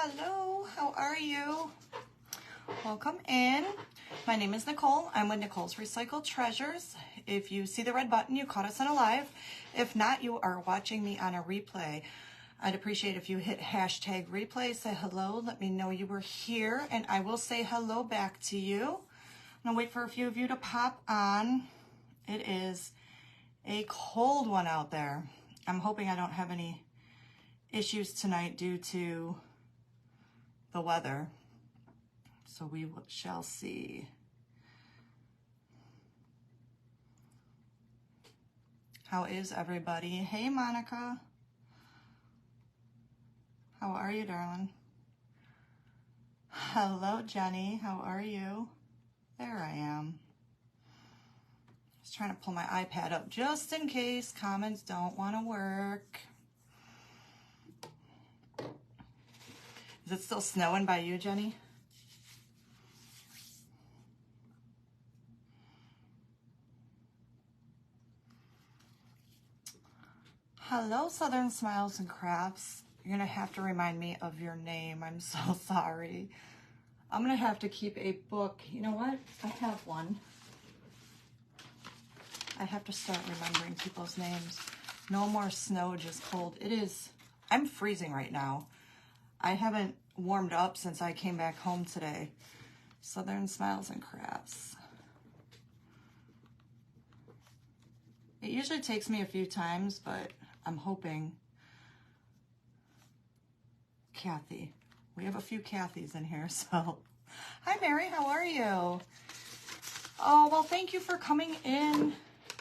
Hello, how are you? Welcome in. My name is Nicole. I'm with Nicole's Recycled Treasures. If you see the red button, you caught us on a live. If not, you are watching me on a replay. I'd appreciate if you hit hashtag replay, say hello, let me know you were here, and I will say hello back to you. I'm gonna wait for a few of you to pop on. It is a cold one out there. I'm hoping I don't have any issues tonight due to the weather. So we shall see. How is everybody? Hey, Monica. How are you, darling? Hello, Jenny. How are you? There I am. Just trying to pull my iPad up just in case comments don't want to work. Is it still snowing by you, Jenny? Hello, Southern Smiles and Crafts. You're gonna have to remind me of your name. I'm so sorry. I'm gonna have to keep a book. You know what? I have one. I have to start remembering people's names. No more snow, just cold. It is, I'm freezing right now. I haven't warmed up since I came back home today. Southern Smiles and Crafts. It usually takes me a few times, but I'm hoping. Kathy. We have a few Kathys in here, so. Hi, Mary. How are you? Oh, well, thank you for coming in.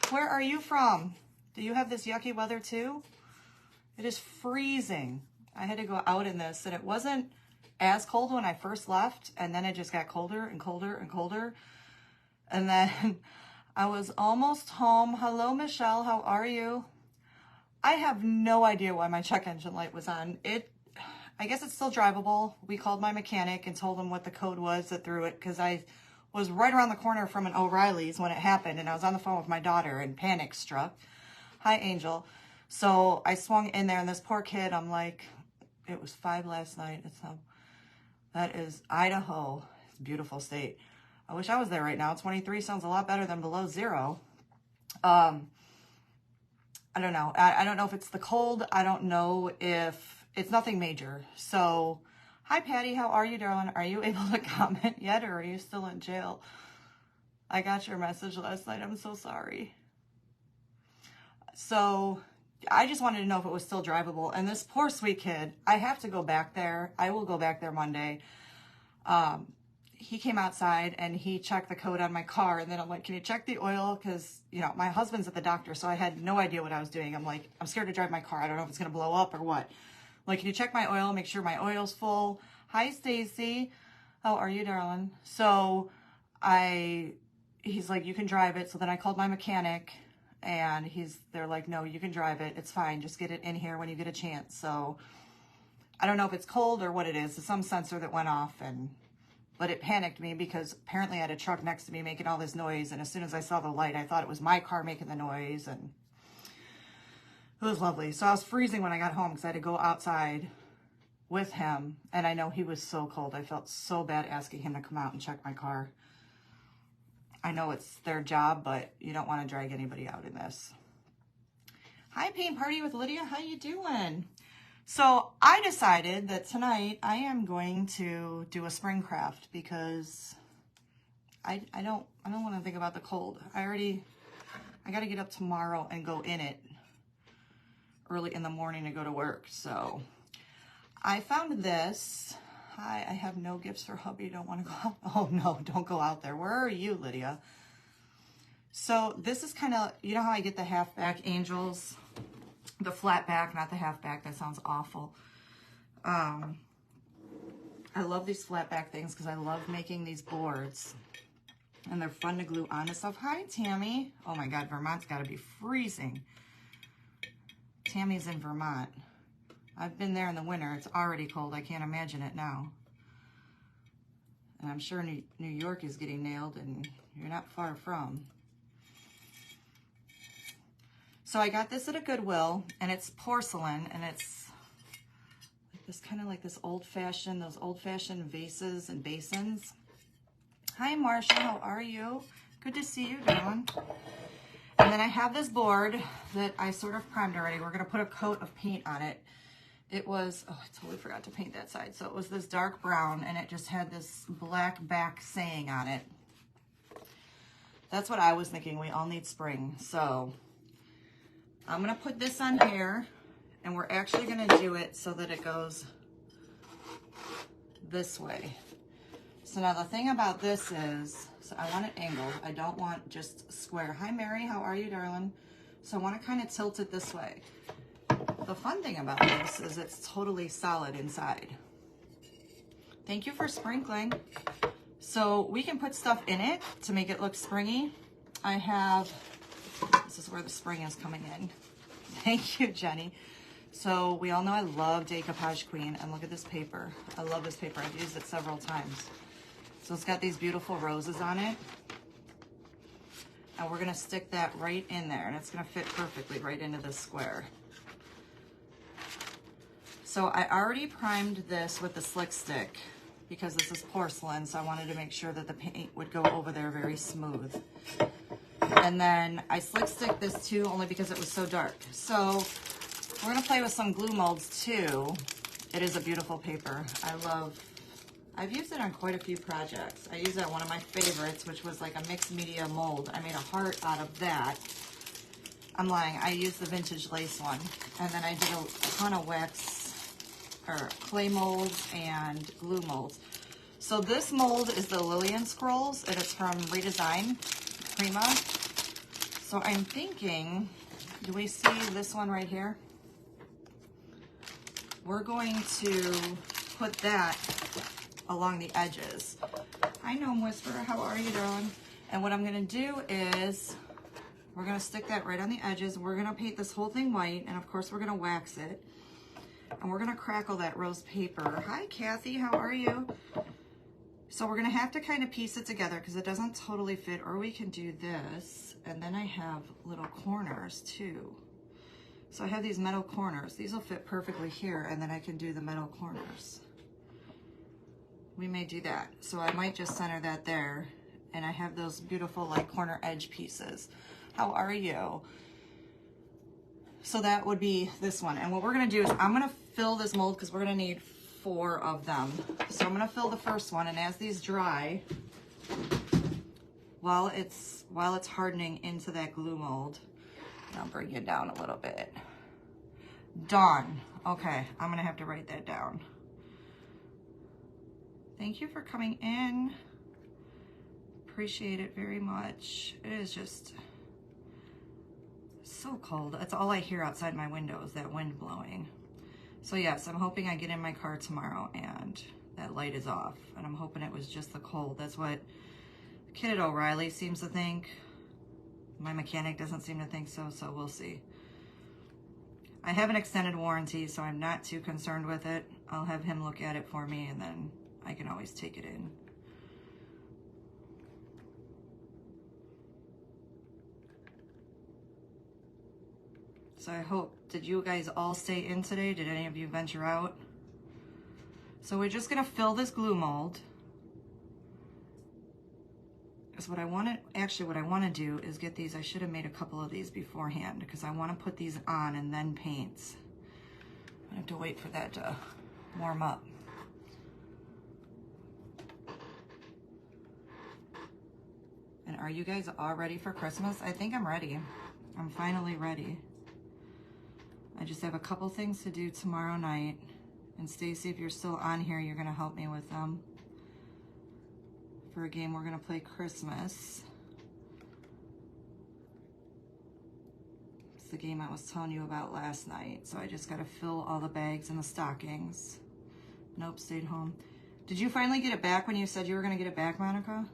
Where are you from? Do you have this yucky weather too? It is freezing. I had to go out in this, and it wasn't as cold when I first left, and then it just got colder and colder and colder. And then I was almost home. Hello, Michelle. How are you? I have no idea why my check engine light was on. I guess it's still drivable. We called my mechanic and told him what the code was that threw it, because I was right around the corner from an O'Reilly's when it happened, and I was on the phone with my daughter, and panic struck. Hi, Angel. So I swung in there, and this poor kid, I'm like, it was 5 last night. That is Idaho. It's a beautiful state. I wish I was there right now. 23 sounds a lot better than below 0. I don't know. I don't know if it's the cold. I don't know if it's nothing major. So, hi, Patty. How are you, darling? Are you able to comment yet, or are you still in jail? I got your message last night. I'm so sorry. So, I just wanted to know if it was still drivable. And this poor sweet kid, I have to go back there. I will go back there Monday. He came outside and he checked the code on my car, and then I'm like, can you check the oil? Because, you know, my husband's at the doctor, so I had no idea what I was doing. I'm like, I'm scared to drive my car. I don't know if it's going to blow up or what. I'm like, can you check my oil? Make sure my oil's full. Hi, Stacy. How are you, darling? So he's like, you can drive it. So then I called my mechanic, and they're like, no, you can drive it. It's fine. Just get it in here when you get a chance. So I don't know if it's cold or what it is. It's some sensor that went off, but it panicked me because apparently I had a truck next to me making all this noise. And as soon as I saw the light, I thought it was my car making the noise, and it was lovely. So I was freezing when I got home because I had to go outside with him. And I know he was so cold. I felt so bad asking him to come out and check my car. I know it's their job, but you don't want to drag anybody out in this. Hi, Paint Party with Lydia. How you doing? So I decided that tonight I am going to do a spring craft because I don't want to think about the cold. I got to get up tomorrow and go in it early in the morning to go to work. So I found this. Hi, I have no gifts for hubby. Don't want to go out. Oh no, don't go out there. Where are you, Lydia? So this is kind of, you know how I get the half back angels? The flat back, not the half back. That sounds awful. I love these flat back things because I love making these boards. And they're fun to glue on and stuff. Hi, Tammy. Oh my God, Vermont's got to be freezing. Tammy's in Vermont. I've been there in the winter. It's already cold. I can't imagine it now. And I'm sure New York is getting nailed, and you're not far from. So I got this at a Goodwill, and it's porcelain, and it's Just kind of like this old-fashioned, those old-fashioned vases and basins. Hi, Marcia, how are you? Good to see you, darling. And then I have this board that I sort of primed already. We're gonna put a coat of paint on it. It was, oh, I totally forgot to paint that side. So it was this dark brown and it just had this black back saying on it. That's what I was thinking. We all need spring. So I'm gonna put this on here and we're actually gonna do it so that it goes this way. So now the thing about this is, so I want it angled. I don't want just square. Hi, Mary, how are you, darling? So I want to kind of tilt it this way. The fun thing about this is it's totally solid inside. Thank you for sprinkling. So we can put stuff in it to make it look springy. I have, this is where the spring is coming in. Thank you, Jenny. So we all know I love Decoupage Queen, and look at this paper. I love this paper. I've used it several times. So it's got these beautiful roses on it. And we're gonna stick that right in there, and it's gonna fit perfectly right into this square. So I already primed this with the slick stick because this is porcelain, so I wanted to make sure that the paint would go over there very smooth. And then I slick stick this too, only because it was so dark. So we're gonna play with some glue molds too. It is a beautiful paper. I've used it on quite a few projects. I used it on one of my favorites, which was like a mixed media mold. I made a heart out of that. I'm lying, I used the vintage lace one. And then I did a ton of wax or clay molds and glue molds. So this mold is the Lillian Scrolls, and it's from Redesign Prima. So I'm thinking, do we see this one right here? We're going to put that along the edges. Hi, Gnome Whisperer, how are you, darling? And what I'm gonna do is, we're gonna stick that right on the edges. We're gonna paint this whole thing white, and of course we're gonna wax it. And we're gonna crackle that rose paper. Hi, Kathy, how are you? So we're gonna have to kind of piece it together because it doesn't totally fit, or we can do this. And then I have little corners too. So I have these metal corners. These will fit perfectly here, and then I can do the metal corners. We may do that. So I might just center that there, and I have those beautiful like corner edge pieces. How are you? So that would be this one. And what we're gonna do is I'm gonna fill this mold because we're gonna need 4 of them. So I'm gonna fill the first one, and as these dry, while it's hardening into that glue mold, I'll bring you down a little bit. Dawn. Okay, I'm gonna have to write that down. Thank you for coming in. Appreciate it very much. It is just so cold. That's all I hear outside my window is that wind blowing. So yes, I'm hoping I get in my car tomorrow and that light is off. And I'm hoping it was just the cold. That's what the kid at O'Reilly seems to think. My mechanic doesn't seem to think so, so we'll see. I have an extended warranty, so I'm not too concerned with it. I'll have him look at it for me, and then I can always take it in. So I hope, did you guys all stay in today? Did any of you venture out? So we're just gonna fill this glue mold. Because what I wanna do is get these, I should have made a couple of these beforehand because I wanna put these on and then paint. I have to wait for that to warm up. And are you guys all ready for Christmas? I think I'm ready. I'm finally ready. I just have a couple things to do tomorrow night. And Stacy, if you're still on here, you're gonna help me with them. For a game, we're gonna play Christmas. It's the game I was telling you about last night. So I just gotta fill all the bags and the stockings. Nope, stayed home. Did you finally get it back when you said you were gonna get it back, Monica?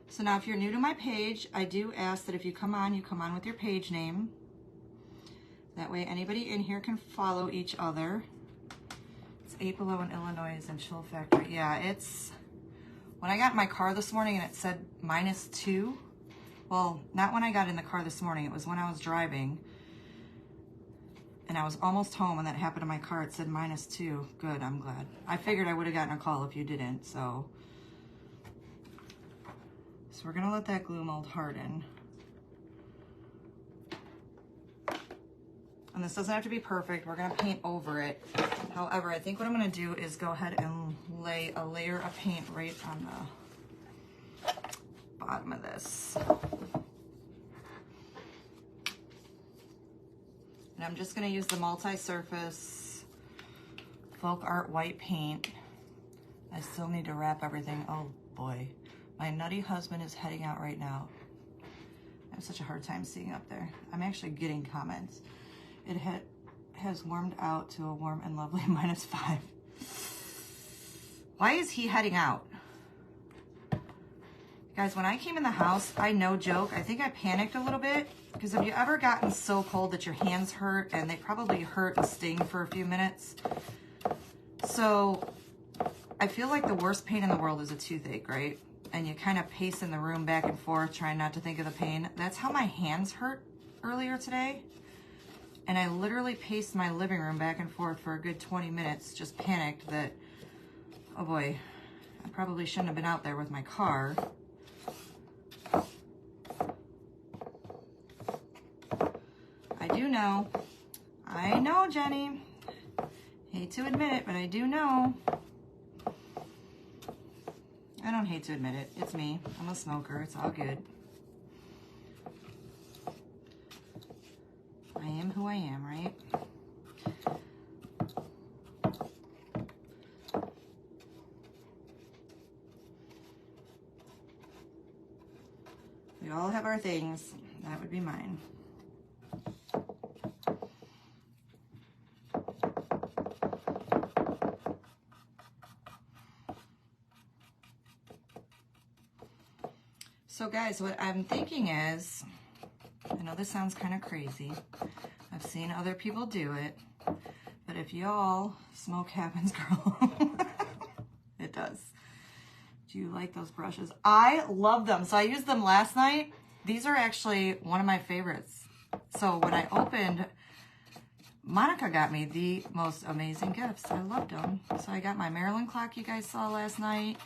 So now if you're new to my page, I do ask that if you come on with your page name. That way anybody in here can follow each other. It's 8 below in Illinois and chill factor. Yeah, it's, when I got in my car this morning and it said -2. Well, not when I got in the car this morning, it was when I was driving. And I was almost home when that happened to my car. It said -2. Good, I'm glad. I figured I would have gotten a call if you didn't, so we're gonna let that glue mold harden. And this doesn't have to be perfect. We're gonna paint over it. However, I think what I'm gonna do is go ahead and lay a layer of paint right on the bottom of this. And I'm just gonna use the multi-surface Folk Art white paint. I still need to wrap everything. Oh boy, my nutty husband is heading out right now. I have such a hard time seeing up there. I'm actually getting comments. It has warmed out to a warm and lovely -5. Why is he heading out? Guys, when I came in the house, I no joke, I think I panicked a little bit, because have you ever gotten so cold that your hands hurt, and they probably hurt and sting for a few minutes? So I feel like the worst pain in the world is a toothache, right? And you kind of pace in the room back and forth, trying not to think of the pain. That's how my hands hurt earlier today. And I literally paced my living room back and forth for a good 20 minutes, just panicked that, oh boy, I probably shouldn't have been out there with my car. I know, Jenny. Hate to admit it, but I do know. I don't hate to admit it. It's me. I'm a smoker. It's all good. I am who I am, right? We all have our things. That would be mine. So guys, what I'm thinking is, I know this sounds kind of crazy. I've seen other people do it, but if y'all, smoke happens, girl. It does. Do you like those brushes? I love them. So I used them last night. These are actually one of my favorites. So when I opened, Monica got me the most amazing gifts. I loved them. So I got my Maryland clock you guys saw last night.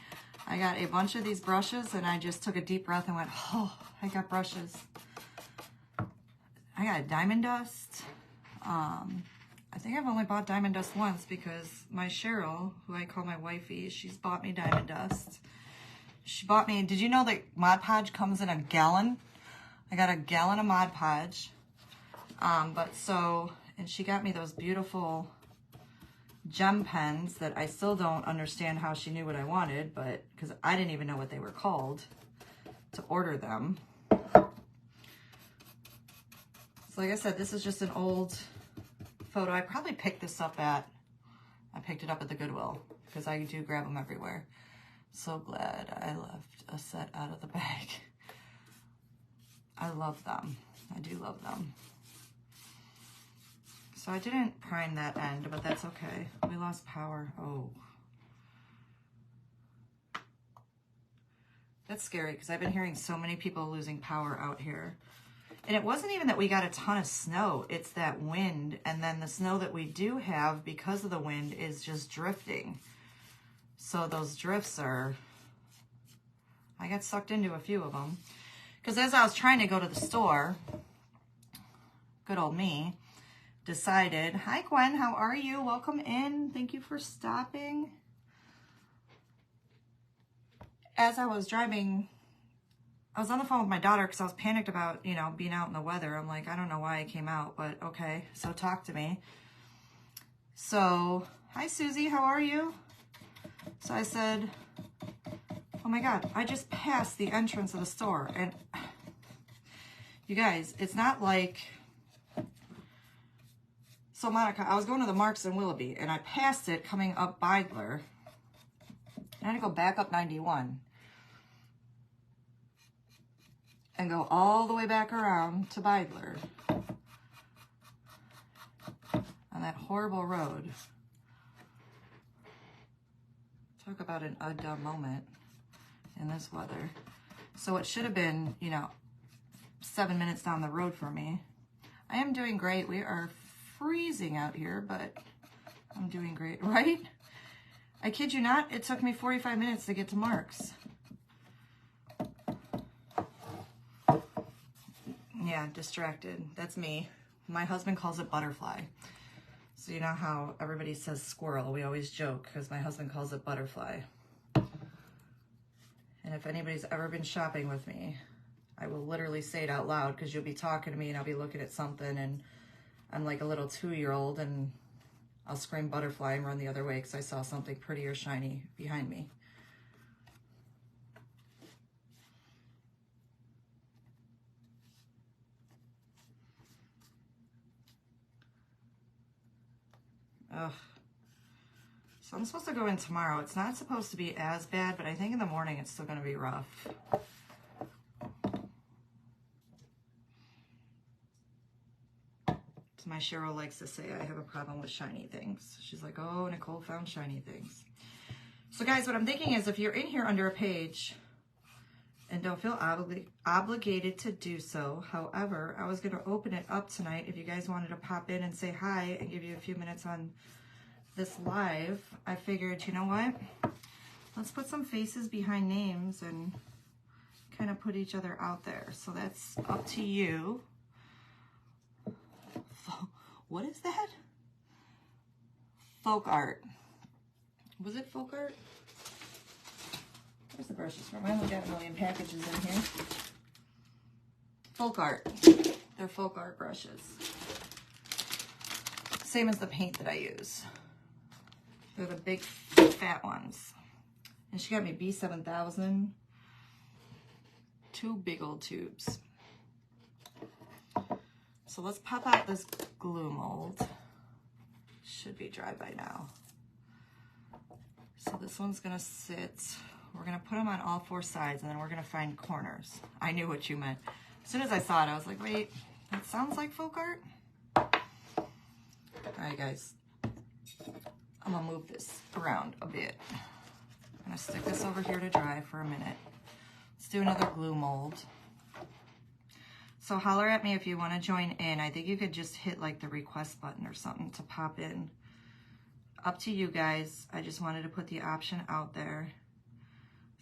I got a bunch of these brushes, and I just took a deep breath and went, oh, I got brushes. I got diamond dust. I think I've only bought diamond dust once because my Cheryl, who I call my wifey, she's bought me diamond dust. She bought me, did you know that Mod Podge comes in a gallon? I got a gallon of Mod Podge. And she got me those beautiful gem pens that I still don't understand how she knew what I wanted, but because I didn't even know what they were called to order them. So like I said, this is just an old photo. I probably picked this up I picked it up at the Goodwill because I do grab them everywhere. So glad I left a set out of the bag. I love them. I do love them. So I didn't prime that end, but that's okay. We lost power. Oh. That's scary because I've been hearing so many people losing power out here. And it wasn't even that we got a ton of snow. It's that wind. And then the snow that we do have because of the wind is just drifting. So those drifts are... I got sucked into a few of them. Because as I was trying to go to the store, good old me, decided, hi Gwen, how are you? Welcome in. Thank you for stopping. As I was driving, I was on the phone with my daughter because I was panicked about, you know, being out in the weather. I'm like, I don't know why I came out, but okay. So talk to me. So, hi Susie, how are you? So I said, oh my God, I just passed the entrance of the store. And you guys, it's not like... So Monica, I was going to the Marks in Willoughby, and I passed it coming up Beidler. I had to go back up 91 and go all the way back around to Beidler on that horrible road. Talk about an dumb moment in this weather. So it should have been, you know, 7 minutes down the road for me. I am doing great. We are freezing out here, but I'm doing great, right? I kid you not, it took me 45 minutes to get to Mark's. Yeah, distracted. That's me. My husband calls it butterfly. So you know how everybody says squirrel? We always joke because my husband calls it butterfly. And if anybody's ever been shopping with me, I will literally say it out loud because you'll be talking to me and I'll be looking at something and I'm like a little 2-year-old and I'll scream butterfly and run the other way because I saw something pretty or shiny behind me. Ugh. So I'm supposed to go in tomorrow. It's not supposed to be as bad, but I think in the morning it's still going to be rough. So my Cheryl likes to say I have a problem with shiny things. She's like, oh, Nicole found shiny things. So guys, what I'm thinking is if you're in here under a page and don't feel obligated to do so, however, I was going to open it up tonight if you guys wanted to pop in and say hi and give you a few minutes on this live. I figured, you know what? Let's put some faces behind names and kind of put each other out there. So that's up to you. What is that? Folk art. Was it folk art? Where's the brushes from? I only got a million packages in here. Folk art. They're folk art brushes. Same as the paint that I use. They're the big fat ones. And she got me B7000. 2 big old tubes. So let's pop out this glue mold. Should be dry by now. So this one's gonna sit. We're gonna put them on all 4 sides and then we're gonna find corners. I knew what you meant. As soon as I saw it, I was like, wait, that sounds like folk art. All right, guys. I'm gonna move this around a bit. I'm gonna stick this over here to dry for a minute. Let's do another glue mold. So holler at me if you want to join in. I think you could just hit like the request button or something to pop in. Up to you guys. I just wanted to put the option out there.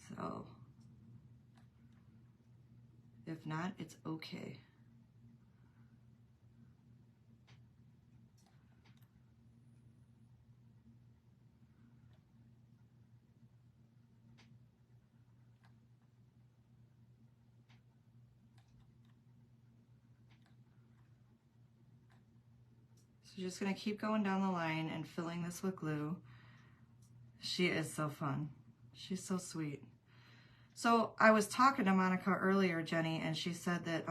So if not, it's okay. So just gonna keep going down the line and filling this with glue. She is so fun. She's so sweet. So I was talking to Monica earlier, Jenny, and she said that,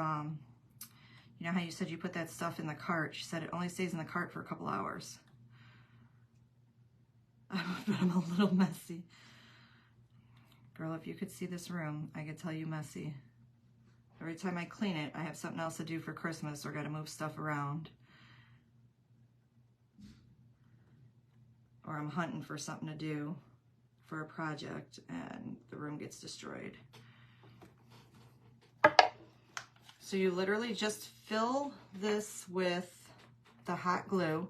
you know how you said you put that stuff in the cart? She said it only stays in the cart for a couple hours. But I'm a little messy. Girl, if you could see this room, I could tell you messy. Every time I clean it, I have something else to do for Christmas or got to move stuff around. Or I'm hunting for something to do for a project and the room gets destroyed. So you literally just fill this with the hot glue.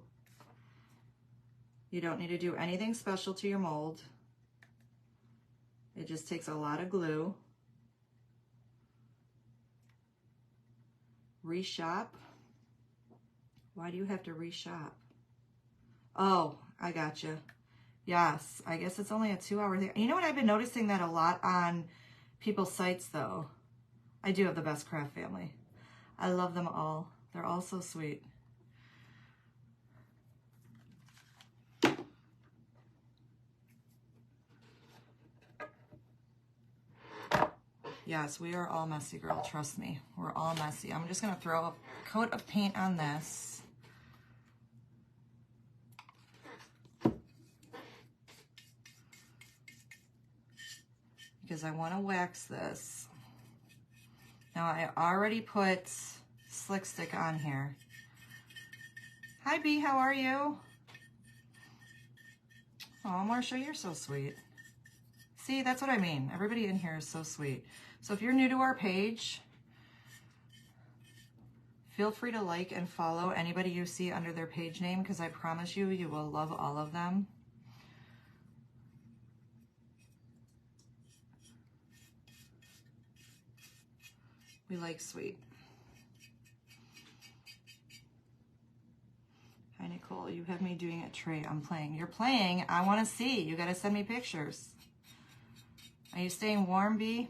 You don't need to do anything special to your mold. It just takes a lot of glue. Reshop. Why do you have to reshop? Oh, I gotcha. Yes, I guess it's only a 2-hour thing. You know what? I've been noticing that a lot on people's sites, though. I do have the best craft family. I love them all. They're all so sweet. Yes, we are all messy, girl. Trust me. We're all messy. I'm just going to throw a coat of paint on this. Because I want to wax this. Now I already put Slick Stick on here. Hi B, how are you? Oh, Marsha, you're so sweet. See, that's what I mean. Everybody in here is so sweet. So if you're new to our page, Feel free to like and follow anybody you see under their page name, because I promise you, you will love all of them. We like sweet. Hi, Nicole. You have me doing a tray. I'm playing. You're playing. I want to see. You got to send me pictures. Are you staying warm, Bee?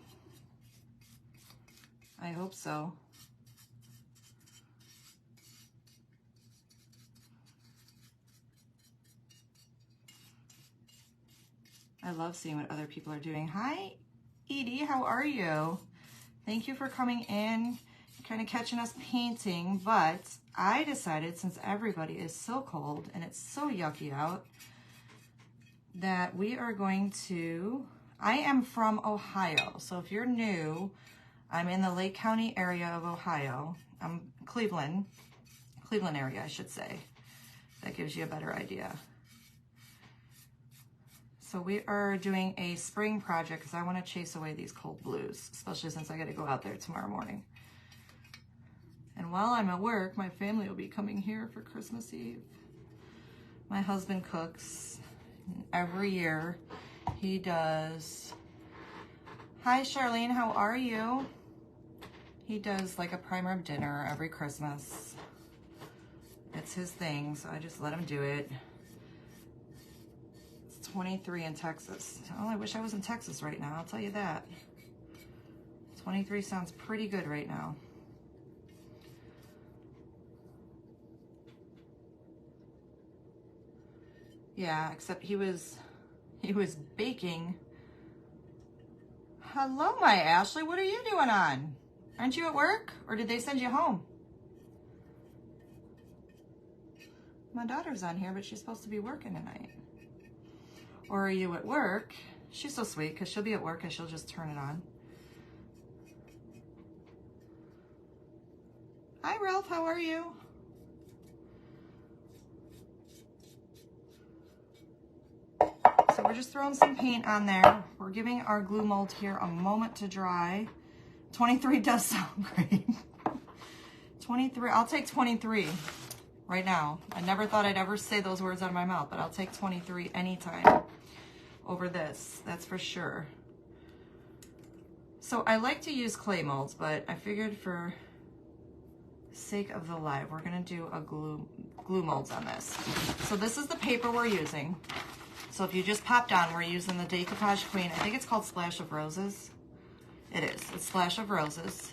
I hope so. I love seeing what other people are doing. Hi, Edie. How are you? Thank you for coming in, kind of catching us painting, but I decided, since everybody is so cold and it's so yucky out, that we are going to, I am from Ohio, so if you're new, I'm in the Lake County area of Ohio. I'm Cleveland area, I should say. That gives you a better idea. So we are doing a spring project because I want to chase away these cold blues, especially since I got to go out there tomorrow morning. And while I'm at work, my family will be coming here for Christmas Eve. My husband cooks every year. He does. Hi, Charlene, how are you? He does like a prime rib dinner every Christmas. It's his thing, so I just let him do it. 23 in Texas. Oh, I wish I was in Texas right now, I'll tell you that. 23 sounds pretty good right now. Yeah, except he was baking. Hello, my Ashley, what are you doing on? Aren't you at work, or did they send you home? My daughter's on here, but she's supposed to be working tonight. Or are you at work? She's so sweet because she'll be at work and she'll just turn it on. Hi, Ralph. How are you? So we're just throwing some paint on there. We're giving our glue mold here a moment to dry. 23 does sound great. 23. I'll take 23 right now. I never thought I'd ever say those words out of my mouth, but I'll take 23 anytime over this, that's for sure. So I like to use clay molds, but I figured for sake of the live, we're gonna do a glue molds on this. So this is the paper we're using. So if you just popped on, we're using the Decoupage Queen. I think it's called Splash of Roses. It is, it's Splash of Roses.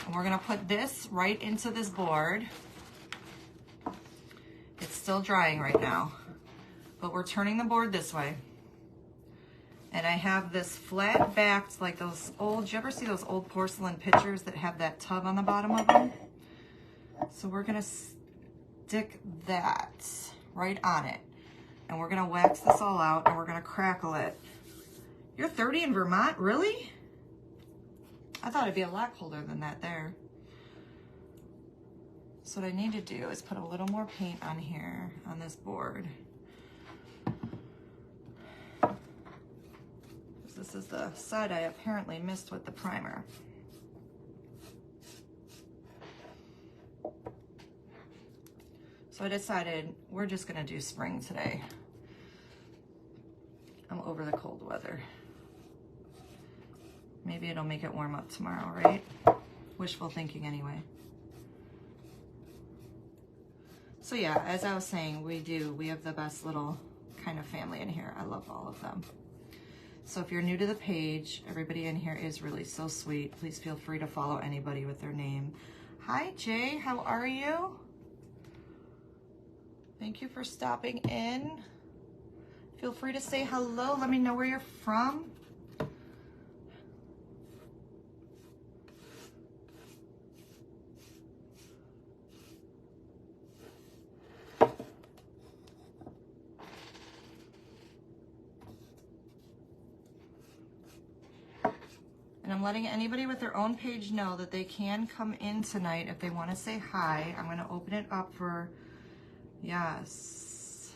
And we're gonna put this right into this board. It's still drying right now, but we're turning the board this way. And I have this flat backed, like those old, do you ever see those old porcelain pitchers that have that tub on the bottom of them? So we're gonna stick that right on it. And we're gonna wax this all out and we're gonna crackle it. You're 30 in Vermont, really? I thought it'd be a lot colder than that there. So what I need to do is put a little more paint on here, on this board. This is the side I apparently missed with the primer. So I decided we're just gonna do spring today. I'm over the cold weather. Maybe it'll make it warm up tomorrow, right? Wishful thinking anyway. So yeah, as I was saying, we have the best little kind of family in here. I love all of them. So if you're new to the page, everybody in here is really so sweet. Please feel free to follow anybody with their name. Hi, Jay, how are you? Thank you for stopping in. Feel free to say hello. Let me know where you're from. And I'm letting anybody with their own page know that they can come in tonight if they want to say hi. I'm going to open it up for, yes.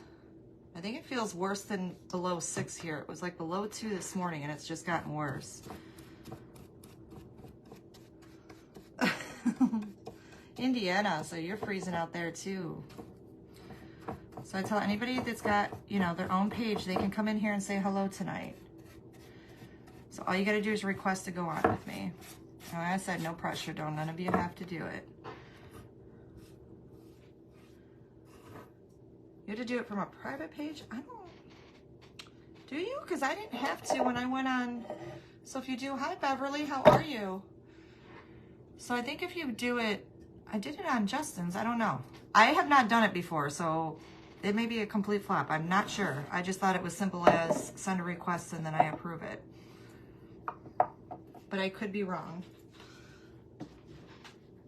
I think it feels worse than below 6 here. It was like below 2 this morning and it's just gotten worse. Indiana, so you're freezing out there too. So I tell anybody that's got, you know, their own page, they can come in here and say hello tonight. So all you got to do is request to go on with me. And like I said, no pressure. Don't none of you have to do it. You have to do it from a private page? I don't. Do you? Because I didn't have to when I went on. So if you do, hi Beverly, how are you? So I think if you do it, I did it on Justin's. I don't know. I have not done it before, so it may be a complete flop. I'm not sure. I just thought it was simple as send a request and then I approve it. But I could be wrong.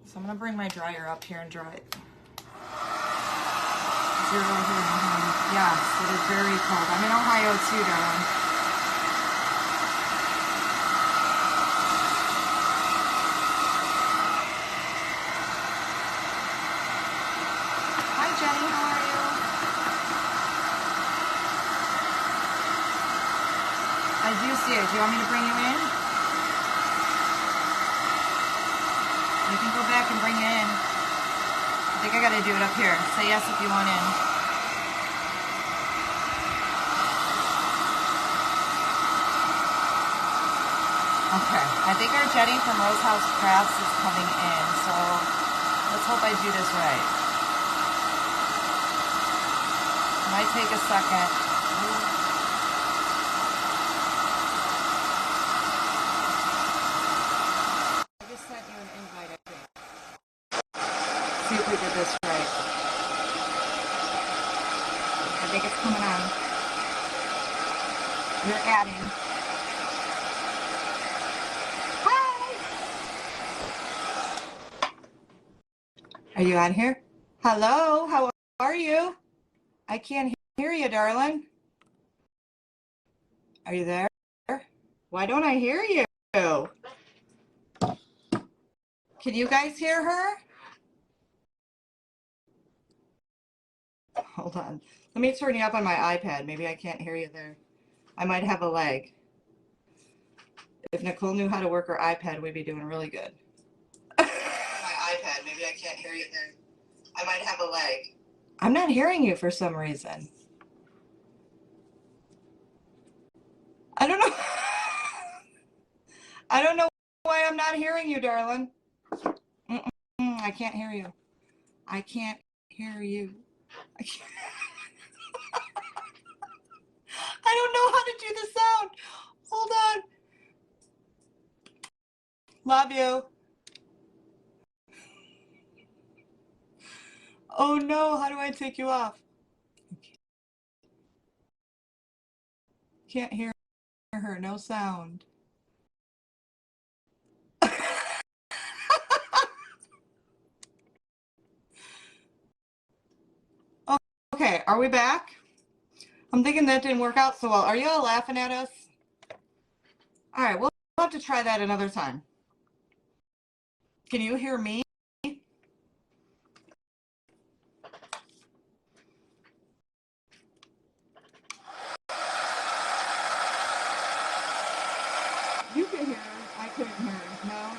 So I'm going to bring my dryer up here and dry it. 0 here in Ohio. Yes, it is very cold. I'm in Ohio too, darling. Hi, Jenny. How are you? I do see it. Do you want me to bring you in? You can go back and bring you in. I think I got to do it up here. Say yes if you want in. Okay. I think our Jenny from Rose House Crafts is coming in, so let's hope I do this right. Might take a second. I just sent you an invite, I think. See if we did this right. I think it's coming on. You're adding. Hi! Are you on here? Hello, how are you? I can't hear you, darling. Are you there? Why don't I hear you? Can you guys hear her? Hold on. Let me turn you up on my iPad. Maybe I can't hear you there. I might have a lag. If Nicole knew how to work her iPad, we'd be doing really good. My iPad. Maybe I can't hear you there. I might have a lag. I'm not hearing you for some reason. I don't know. I don't know why I'm not hearing you, darling. I can't hear you. I can't hear you. I can't. I don't know how to do the sound. Hold on. Love you. Oh no, how do I take you off? Can't hear her, no sound. Okay, are we back? I'm thinking that didn't work out so well. Are you all laughing at us? All right, we'll have to try that another time. Can you hear me? You can hear her. I couldn't hear her. No.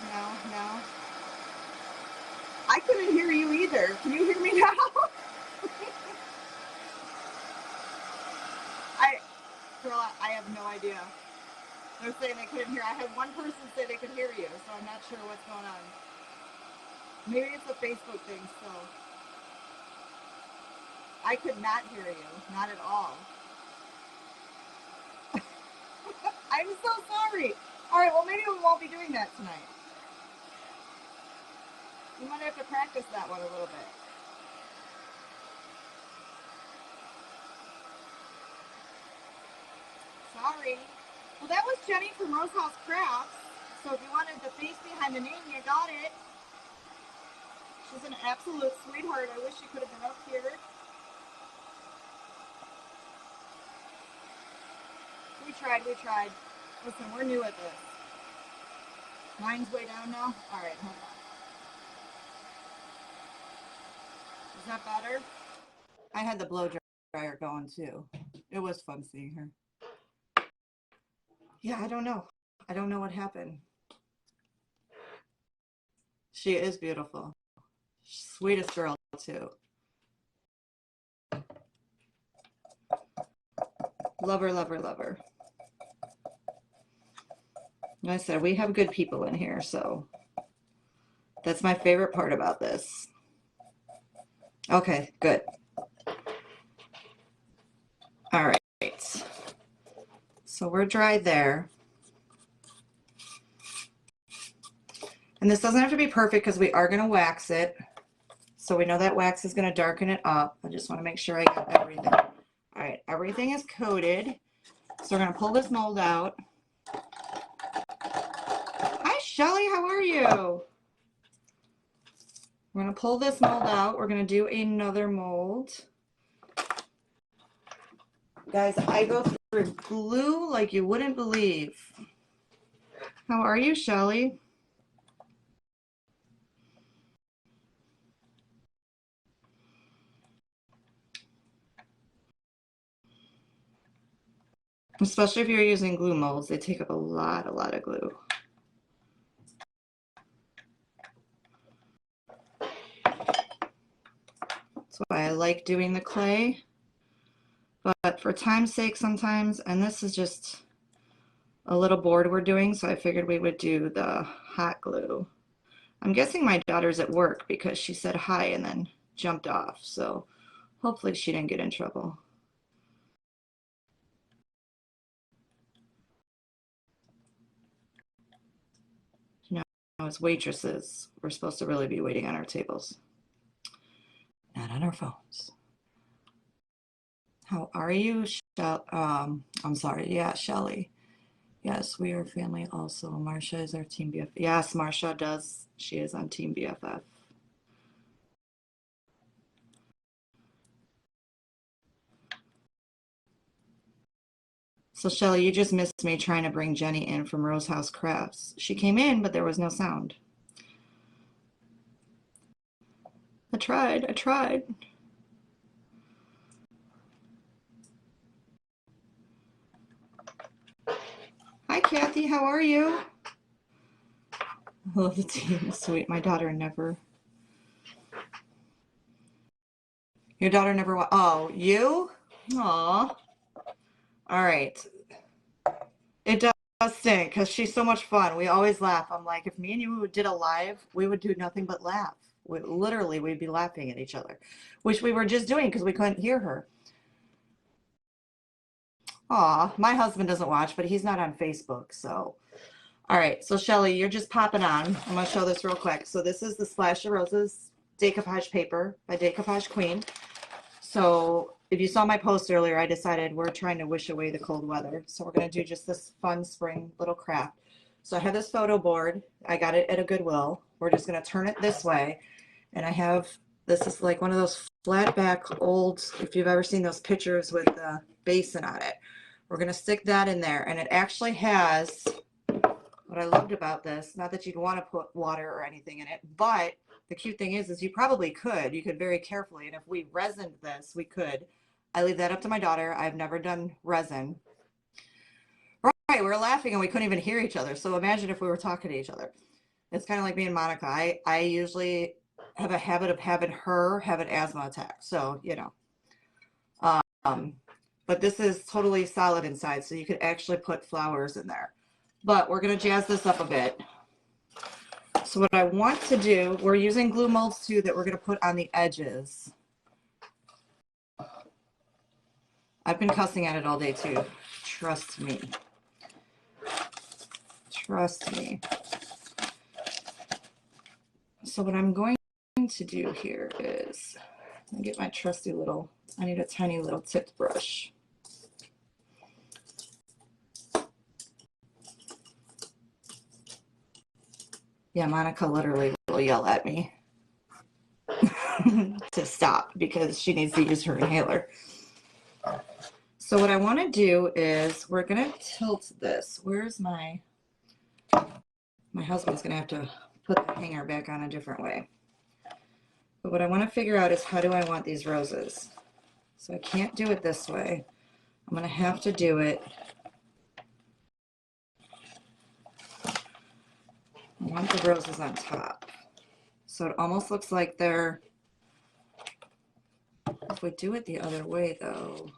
I couldn't hear you either. Can you hear me now? Girl, I have no idea. They're saying they couldn't hear. I had one person say they could hear you, so I'm not sure what's going on. Maybe it's a Facebook thing, so. I could not hear you. Not at all. I'm so sorry. All right, well, maybe we won't be doing that tonight. You might have to practice that one a little bit. Sorry. Well, that was Jenny from Rose House Crafts. So if you wanted the face behind the name, you got it. She's an absolute sweetheart. I wish she could have been up here. We tried. Listen, we're new at this. Mine's way down now. All right, hold on. Is that better? I had the blow dryer going too. It was fun seeing her. Yeah, I don't know. I don't know what happened. She is beautiful. Sweetest girl, too. Love her, love her, love her. Like I said, we have good people in here, so that's my favorite part about this. Okay, good. All right. So we're dry there. And this doesn't have to be perfect because we are going to wax it. So we know that wax is going to darken it up. I just want to make sure I got everything. All right, everything is coated. So we're going to pull this mold out. Hi, Shelly, how are you? We're going to pull this mold out. We're going to do another mold. Guys, I go through glue like you wouldn't believe. How are you, Shelly? Especially if you're using glue molds, they take up a lot of glue. That's why I like doing the clay. But for time's sake sometimes, and this is just a little board we're doing, so I figured we would do the hot glue. I'm guessing my daughter's at work because she said hi and then jumped off, so hopefully she didn't get in trouble. You know, as waitresses, we're supposed to really be waiting on our tables, not on our phones. How are you, I'm sorry, yeah, Shelly. Yes, we are family also. Marsha is our team BFF. Yes, Marsha does. She is on team BFF. So Shelly, you just missed me trying to bring Jenny in from Rose House Crafts. She came in, but there was no sound. I tried. Hi, Kathy, how are you? I love the team, sweet. My daughter never. Your daughter never, oh, you? Aw. All right. It does stink because she's so much fun. We always laugh. I'm like, if me and you did a live, we would do nothing but laugh. Literally, we'd be laughing at each other, which we were just doing because we couldn't hear her. Aw, my husband doesn't watch, but he's not on Facebook, so. All right, so Shelly, you're just popping on. I'm gonna show this real quick. So this is the Splash of Roses decoupage paper by Decoupage Queen. So if you saw my post earlier, I decided we're trying to wish away the cold weather. So we're gonna do just this fun spring little craft. So I have this photo board. I got it at a Goodwill. We're just gonna turn it this way. And I have, this is like one of those flat back old, if you've ever seen those pictures with the basin on it. We're gonna stick that in there. And it actually has, what I loved about this, not that you'd want to put water or anything in it, but the cute thing is you probably could. You could very carefully, and if we resined this, we could. I leave that up to my daughter. I've never done resin. Right, we were laughing and we couldn't even hear each other. So imagine if we were talking to each other. It's kind of like me and Monica. I usually have a habit of having her have an asthma attack. So, you know. But this is totally solid inside, so you could actually put flowers in there. But we're going to jazz this up a bit. So what I want to do, we're using glue molds too that we're going to put on the edges. I've been cussing at it all day too. Trust me. Trust me. So what I'm going to do here is, I'll get my trusty little, I need a tiny little tipped brush. Yeah, Monica literally will yell at me to stop because she needs to use her inhaler. So what I want to do is we're going to tilt this. Where's my husband's going to have to put the hanger back on a different way. But what I want to figure out is how do I want these roses? So I can't do it this way. I'm going to have to do it. I want the roses on top. So it almost looks like they're, if we do it the other way though,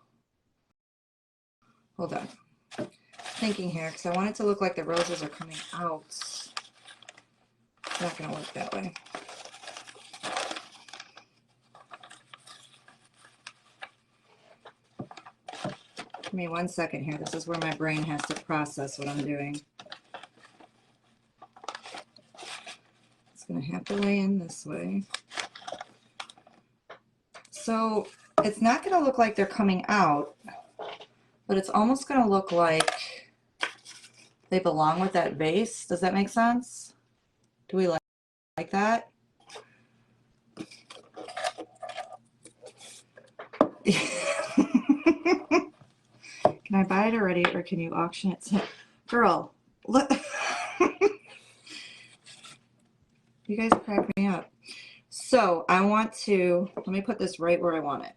hold on, thinking here, because I want it to look like the roses are coming out. It's not going to work that way. Give me 1 second here. This is where my brain has to process what I'm doing. It's going to have to lay in this way. So it's not going to look like they're coming out, but it's almost going to look like they belong with that vase. Does that make sense? Do we like that? Can I buy it already, or can you auction it? Girl, look. You guys crack me up. So I want to, let me put this right where I want it.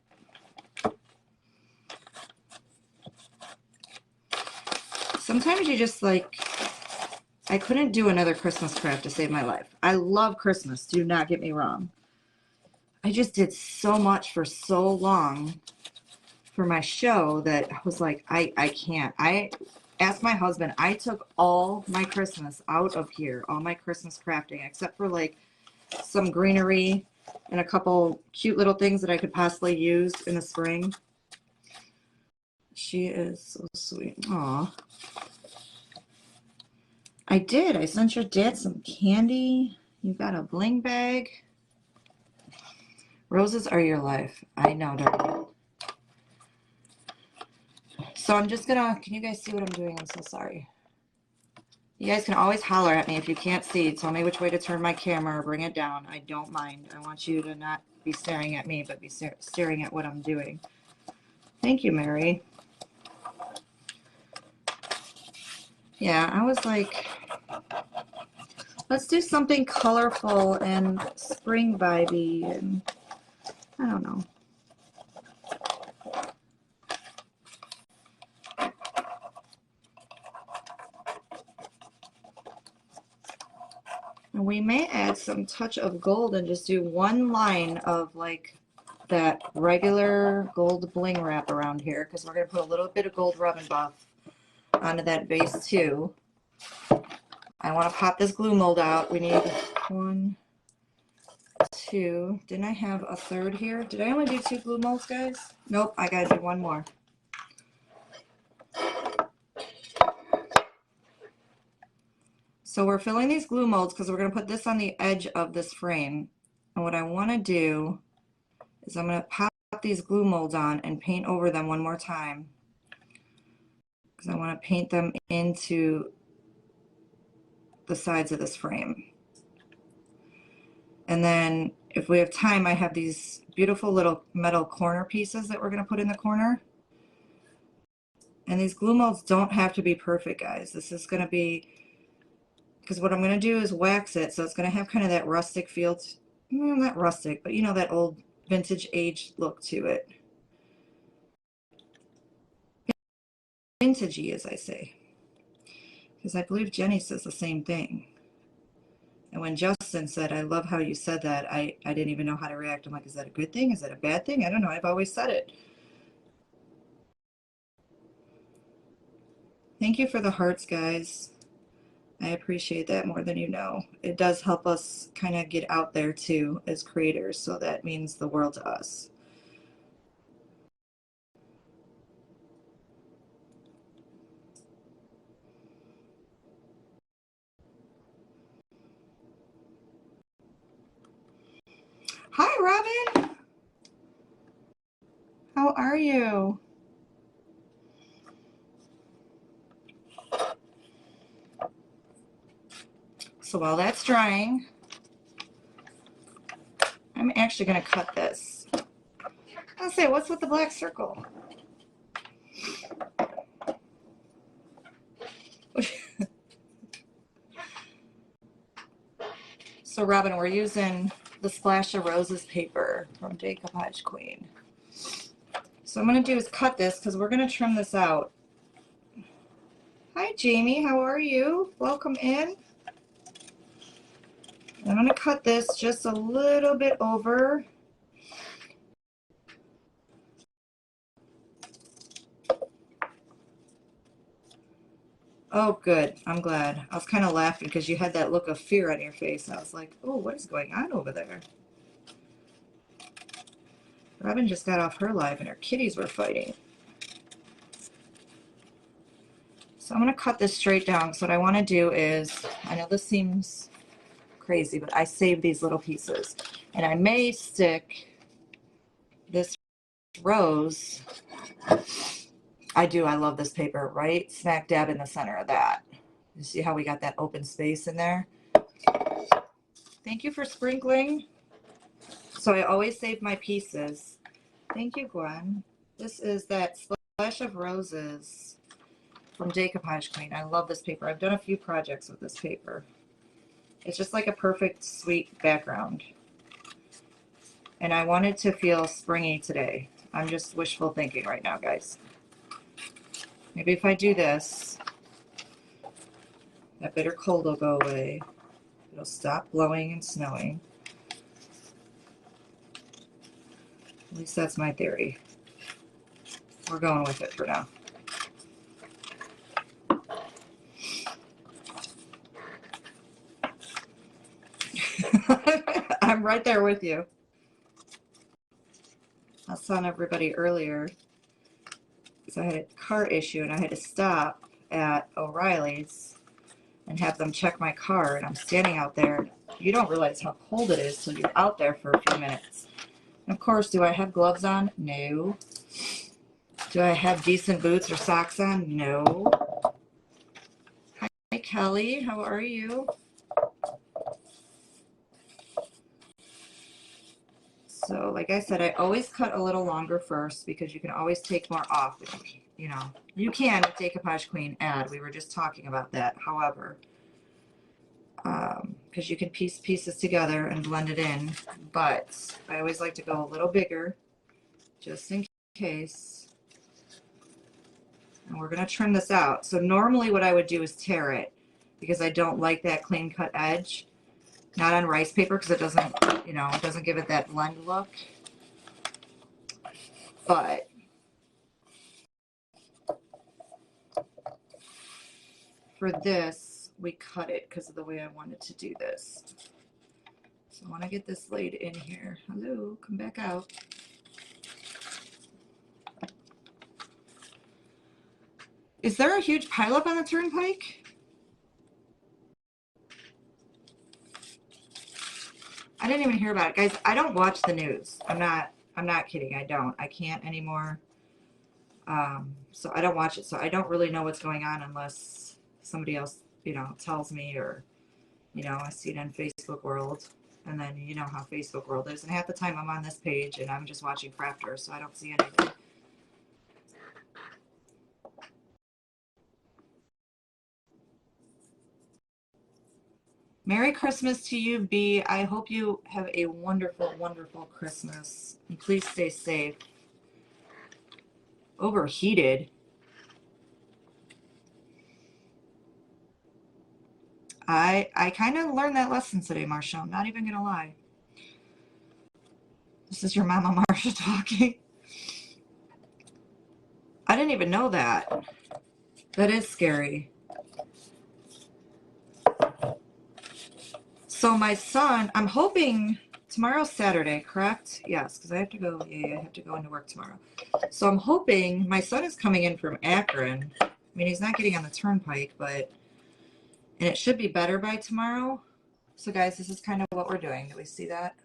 Sometimes you just like, I couldn't do another Christmas craft to save my life. I love Christmas, do not get me wrong. I just did so much for so long for my show that I was like, I can't. I asked my husband, I took all my Christmas out of here, all my Christmas crafting, except for like some greenery and a couple cute little things that I could possibly use in the spring. She is so sweet. Aw. I did. I sent your dad some candy. You got a bling bag. Roses are your life. I know, darling. So I'm just gonna, can you guys see what I'm doing? I'm so sorry. You guys can always holler at me if you can't see. Tell me which way to turn my camera or bring it down. I don't mind. I want you to not be staring at me, but be staring at what I'm doing. Thank you, Mary. Yeah, I was like, let's do something colorful and spring vibey, and I don't know. And we may add some touch of gold and just do one line of like that regular gold bling wrap around here, because we're going to put a little bit of gold rub and buff onto that base too. I want to pop this glue mold out. We need 1, 2. Didn't I have a third here? Did I only do 2 glue molds, guys? Nope, I got to do 1 more. So we're filling these glue molds because we're going to put this on the edge of this frame. And what I want to do is I'm going to pop these glue molds on and paint over them 1 more time, because I want to paint them into the sides of this frame. And then if we have time, I have these beautiful little metal corner pieces that we're going to put in the corner. And these glue molds don't have to be perfect, guys. This is going to be, because what I'm going to do is wax it, so it's going to have kind of that rustic feel, not rustic, but you know, that old vintage age look to it. Vintagey, as I say, because I believe Jenny says the same thing. And when Justin said, I love how you said that, I didn't even know how to react. I'm like, is that a good thing? Is that a bad thing? I don't know. I've always said it. Thank you for the hearts, guys. I appreciate that more than you know. It does help us kind of get out there too as creators, so that means the world to us. Hi, Robin. How are you? So while that's drying, I'm actually going to cut this. I'll say, what's with the black circle? So Robin, we're using the Splash of Roses paper from Decoupage Queen. So what I'm going to do is cut this, because we're going to trim this out. Hi, Jamie. How are you? Welcome in. I'm going to cut this just a little bit over. Oh, good. I'm glad. I was kind of laughing because you had that look of fear on your face. I was like, oh, what is going on over there? Robin just got off her live and her kitties were fighting. So I'm going to cut this straight down. So what I want to do is, I know this seems crazy, but I save these little pieces. And I may stick this rose. I do. I love this paper, right smack dab in the center of that. You see how we got that open space in there? Thank you for sprinkling. So I always save my pieces. Thank you, Gwen. This is that Splash of Roses from Decoupage Queen. I love this paper. I've done a few projects with this paper. It's just like a perfect, sweet background. And I wanted to feel springy today. I'm just wishful thinking right now, guys. Maybe if I do this, that bitter cold will go away. It'll stop blowing and snowing. At least that's my theory. We're going with it for now. I'm right there with you. I was telling everybody earlier, because I had a car issue and I had to stop at O'Reilly's and have them check my car, and I'm standing out there. You don't realize how cold it is till you're out there for a few minutes. And of course, do I have gloves on? No. Do I have decent boots or socks on? No. Hi, Kelly. How are you? So, like I said, I always cut a little longer first because you can always take more off. You know, you can with Decoupage Queen add. We were just talking about that. However, because you can piece pieces together and blend it in, but I always like to go a little bigger just in case. And we're going to trim this out. So normally what I would do is tear it because I don't like that clean cut edge. Not on rice paper because it doesn't, you know, it doesn't give it that blend look. But for this, we cut it because of the way I wanted to do this. So I want to get this laid in here. Hello, come back out. Is there a huge pileup on the turnpike? I didn't even hear about it, guys. I don't watch the news. I'm not kidding. I don't. I can't anymore. So I don't watch it. So I don't really know what's going on unless somebody else, you know, tells me, or, you know, I see it in Facebook world. And then you know how Facebook world is. And half the time I'm on this page and I'm just watching crafters, so I don't see anything. Merry Christmas to you, B. I hope you have a wonderful, wonderful Christmas. And please stay safe. Overheated. I kind of learned that lesson today, Marsha. I'm not even going to lie. This is your mama, Marsha, talking. I didn't even know that. That is scary. So my son, I'm hoping tomorrow's Saturday, correct? Yes, because I have to go. Yeah, I have to go into work tomorrow. So I'm hoping my son is coming in from Akron. I mean, he's not getting on the turnpike, but and it should be better by tomorrow. So guys, this is kind of what we're doing. Do we see that?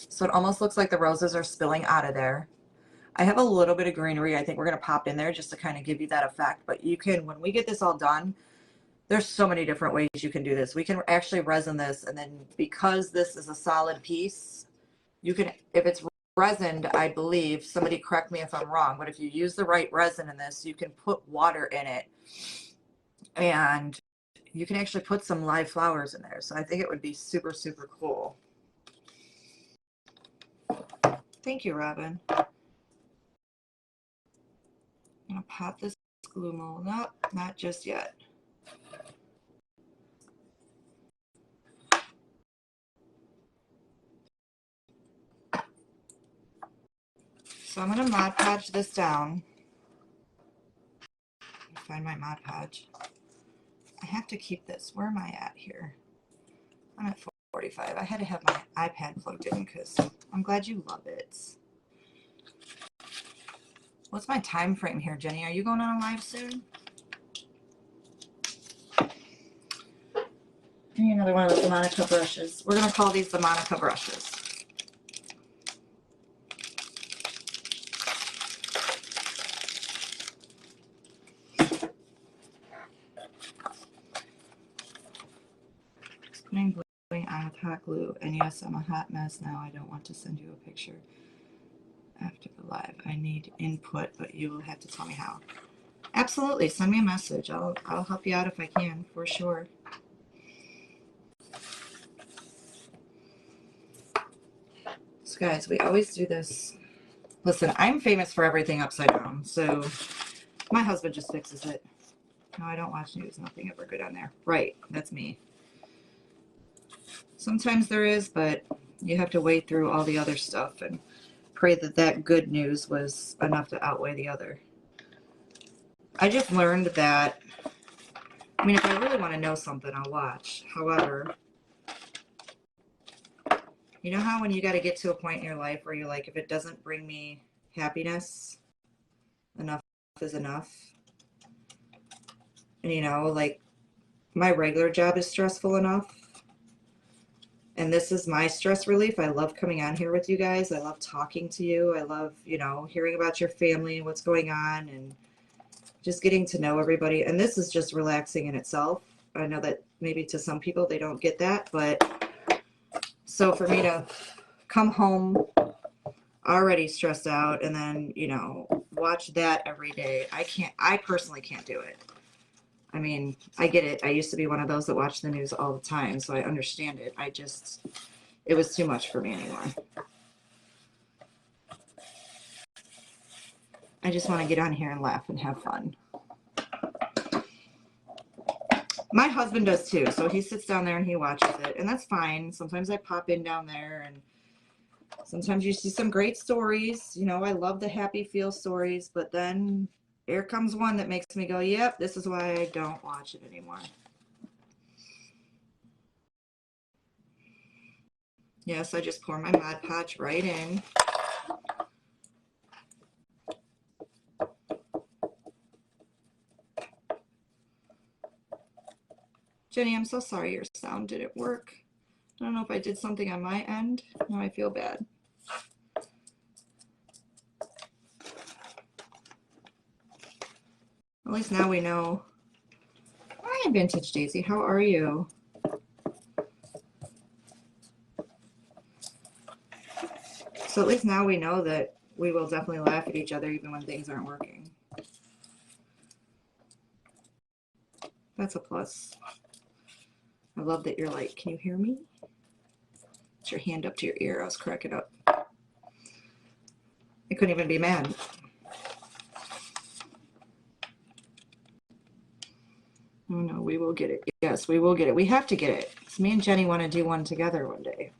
So it almost looks like the roses are spilling out of there. I have a little bit of greenery. I think we're going to pop in there just to kind of give you that effect. But you can, when we get this all done, there's so many different ways you can do this. We can actually resin this, and then because this is a solid piece, you can, if it's resined, I believe, somebody correct me if I'm wrong, but if you use the right resin in this, you can put water in it, and you can actually put some live flowers in there. So I think it would be super, super cool. Thank you, Robin. I'm gonna pop this glue mold. Nope, not just yet. So I'm going to Mod Podge this down. Find my Mod Podge. I have to keep this. Where am I at here? I'm at 45. I had to have my iPad plugged in because I'm glad you love it. What's my time frame here, Jenny? Are you going on a live soon? I need another one of the Monica brushes. We're going to call these the Monica brushes. Putting glue on with hot glue. And yes, I'm a hot mess now. I don't want to send you a picture after the live. I need input, but you will have to tell me how. Absolutely. Send me a message. I'll help you out if I can, for sure. So guys, we always do this. Listen, I'm famous for everything upside down, so my husband just fixes it. No, I don't watch news. Nothing ever good on there. Right, that's me. Sometimes there is, but you have to wade through all the other stuff and pray that that good news was enough to outweigh the other. I just learned that, I mean, if I really want to know something, I'll watch. However, you know how when you got to get to a point in your life where you're like, if it doesn't bring me happiness, enough is enough. And you know, like my regular job is stressful enough. And this is my stress relief. I love coming on here with you guys. I love talking to you. I love, you know, hearing about your family and what's going on and just getting to know everybody. And this is just relaxing in itself. I know that maybe to some people they don't get that, but so for me to come home already stressed out and then, you know, watch that every day, I personally can't do it. I mean, I get it. I used to be one of those that watched the news all the time, so I understand it. It was too much for me anymore. I just want to get on here and laugh and have fun. My husband does too, so he sits down there and he watches it, and that's fine. Sometimes I pop in down there, and sometimes you see some great stories. You know, I love the happy feel stories, but then here comes one that makes me go, yep, this is why I don't watch it anymore. Yes, I just pour my Mod Podge right in. Jenny, I'm so sorry your sound didn't work. I don't know if I did something on my end. Now I feel bad. At least now we know. Hi, Vintage Daisy. How are you? So at least now we know that we will definitely laugh at each other even when things aren't working. That's a plus. I love that you're like, can you hear me? Put your hand up to your ear. I was cracking up. I couldn't even be mad. Oh no, we will get it. Yes, we will get it. We have to get it. So me and Jenny want to do one together one day.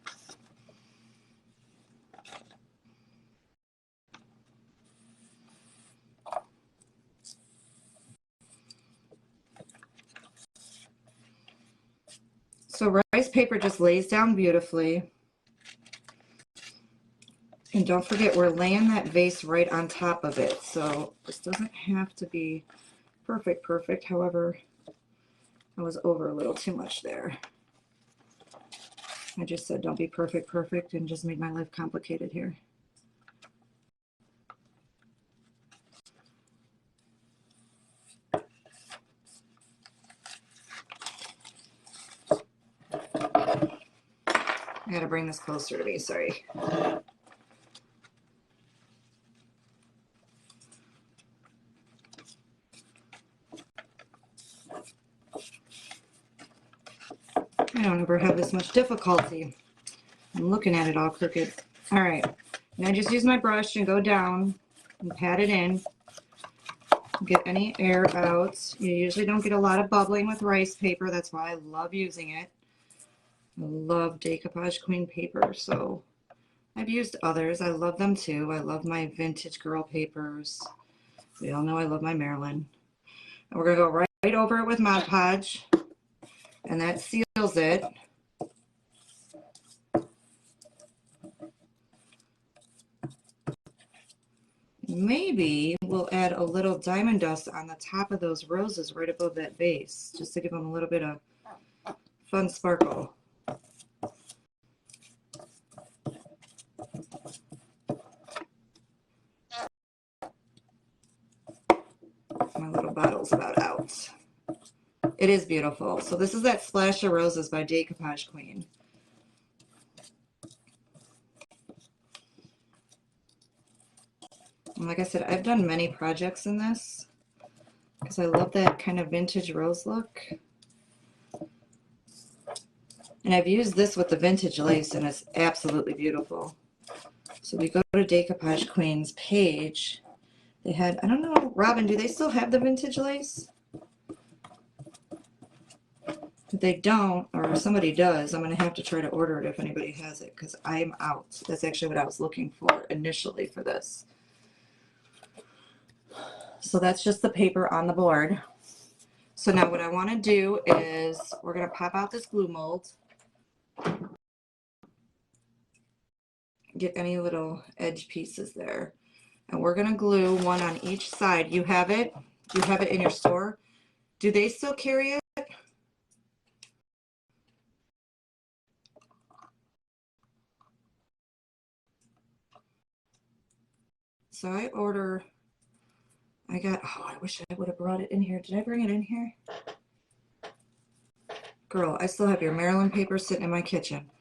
So rice paper just lays down beautifully. And don't forget, we're laying that vase right on top of it. So this doesn't have to be perfect. However, I was over a little too much there. I just said don't be perfect and just made my life complicated here. I gotta bring this closer to me, sorry. I don't ever have this much difficulty. I'm looking at it all crooked. All right, and I just use my brush and go down and pat it in. Get any air out. You usually don't get a lot of bubbling with rice paper. That's why I love using it. I love decoupage queen paper, so I've used others. I love them too. I love my vintage girl papers. We all know I love my Maryland. And we're going to go right over it with Mod Podge. And that seals it. Maybe we'll add a little diamond dust on the top of those roses right above that base, just to give them a little bit of fun sparkle. My little bottle's about out. It is beautiful. So this is that Splash of Roses by Decoupage Queen. And like I said, I've done many projects in this because I love that kind of vintage rose look. And I've used this with the vintage lace and it's absolutely beautiful. So we go to Decoupage Queen's page. They had, I don't know, Robin, do they still have the vintage lace? If they don't, or somebody does, I'm going to have to try to order it if anybody has it because I'm out. That's actually what I was looking for initially for this. So that's just the paper on the board. So now what I want to do is we're going to pop out this glue mold. Get any little edge pieces there. And we're going to glue one on each side. You have it? You have it in your store? Do they still carry it? So I order... oh, I wish I would have brought it in here. Did I bring it in here? Girl, I still have your Maryland paper sitting in my kitchen.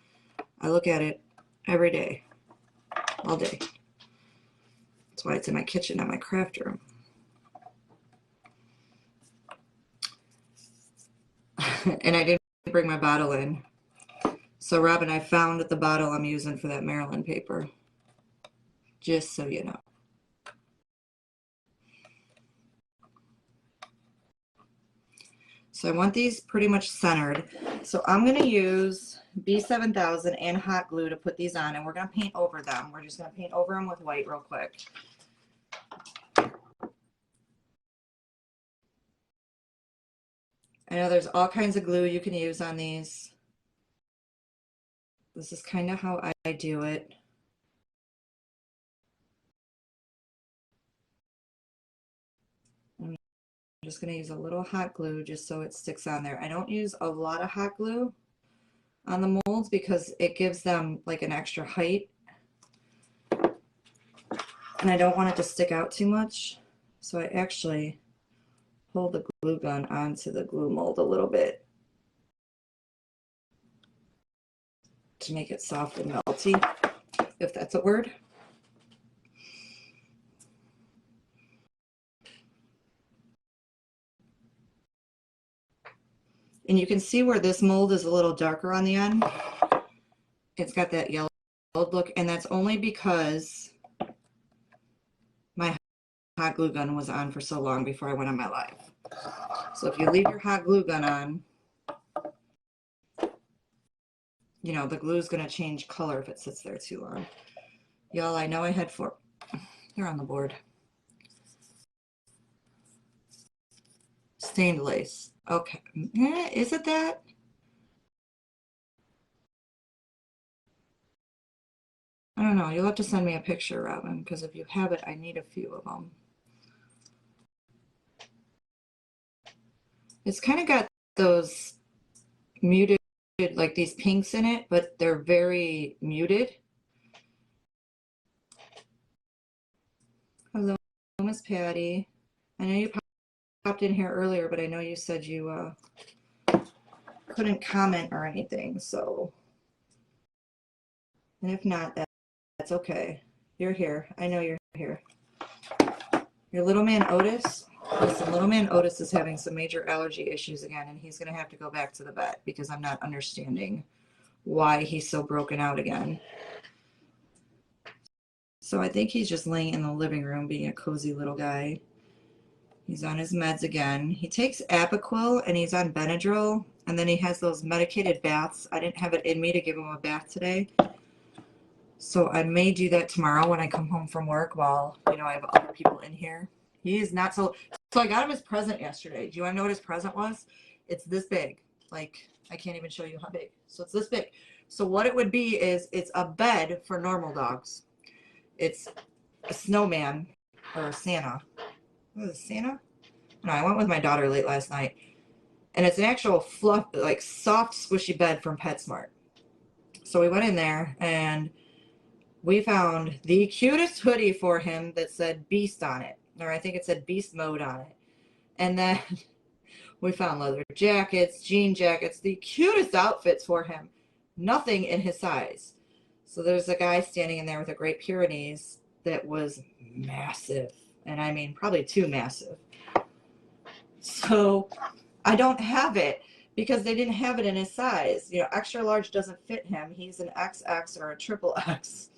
I look at it every day, all day. That's why it's in my kitchen, not my craft room. And I didn't bring my bottle in. So Robin, I found the bottle I'm using for that Maryland paper. Just so you know. So I want these pretty much centered. So I'm going to use B7000 and hot glue to put these on, and we're going to paint over them. We're just going to paint over them with white real quick. I know there's all kinds of glue you can use on these. This is kind of how I do it. I'm just going to use a little hot glue just so it sticks on there. I don't use a lot of hot glue on the molds because it gives them like an extra height. And I don't want it to stick out too much. So I actually pull the glue gun onto the glue mold a little bit to make it soft and melty, if that's a word. And you can see where this mold is a little darker on the end. It's got that yellow look, and that's only because my hot glue gun was on for so long before I went on my live. So if you leave your hot glue gun on, you know, the glue is going to change color if it sits there too long. Y'all, I know I had four. They're on the board. Stained lace. Okay. Is it that? I don't know. You'll have to send me a picture, Robin, because if you have it, I need a few of them. It's kind of got those muted, like these pinks in it, but they're very muted. Hello, Miss Patty. I know you popped in here earlier, but I know you said you couldn't comment or anything, so. And if not, that's okay. You're here. I know you're here. Your little man Otis. Listen, little man Otis is having some major allergy issues again, and he's going to have to go back to the vet because I'm not understanding why he's so broken out again. So I think he's just laying in the living room being a cozy little guy. He's on his meds again. He takes Apoquil and he's on Benadryl, and then he has those medicated baths. I didn't have it in me to give him a bath today. So I may do that tomorrow when I come home from work while, you know, I have other people in here. He is not so I got him his present yesterday. Do you want to know what his present was? It's this big. Like, I can't even show you how big. So it's this big. So what it would be is it's a bed for normal dogs. It's a snowman or a Santa. Was it Santa? No, I went with my daughter late last night. And it's an actual fluff, like soft, squishy bed from PetSmart. So we went in there and we found the cutest hoodie for him that said Beast on it. Or I think it said Beast Mode on it. And then we found leather jackets, jean jackets, the cutest outfits for him. Nothing in his size. So there's a guy standing in there with a Great Pyrenees that was massive. And I mean, probably too massive. So I don't have it because they didn't have it in his size. You know, extra large doesn't fit him. He's an XX or a triple X.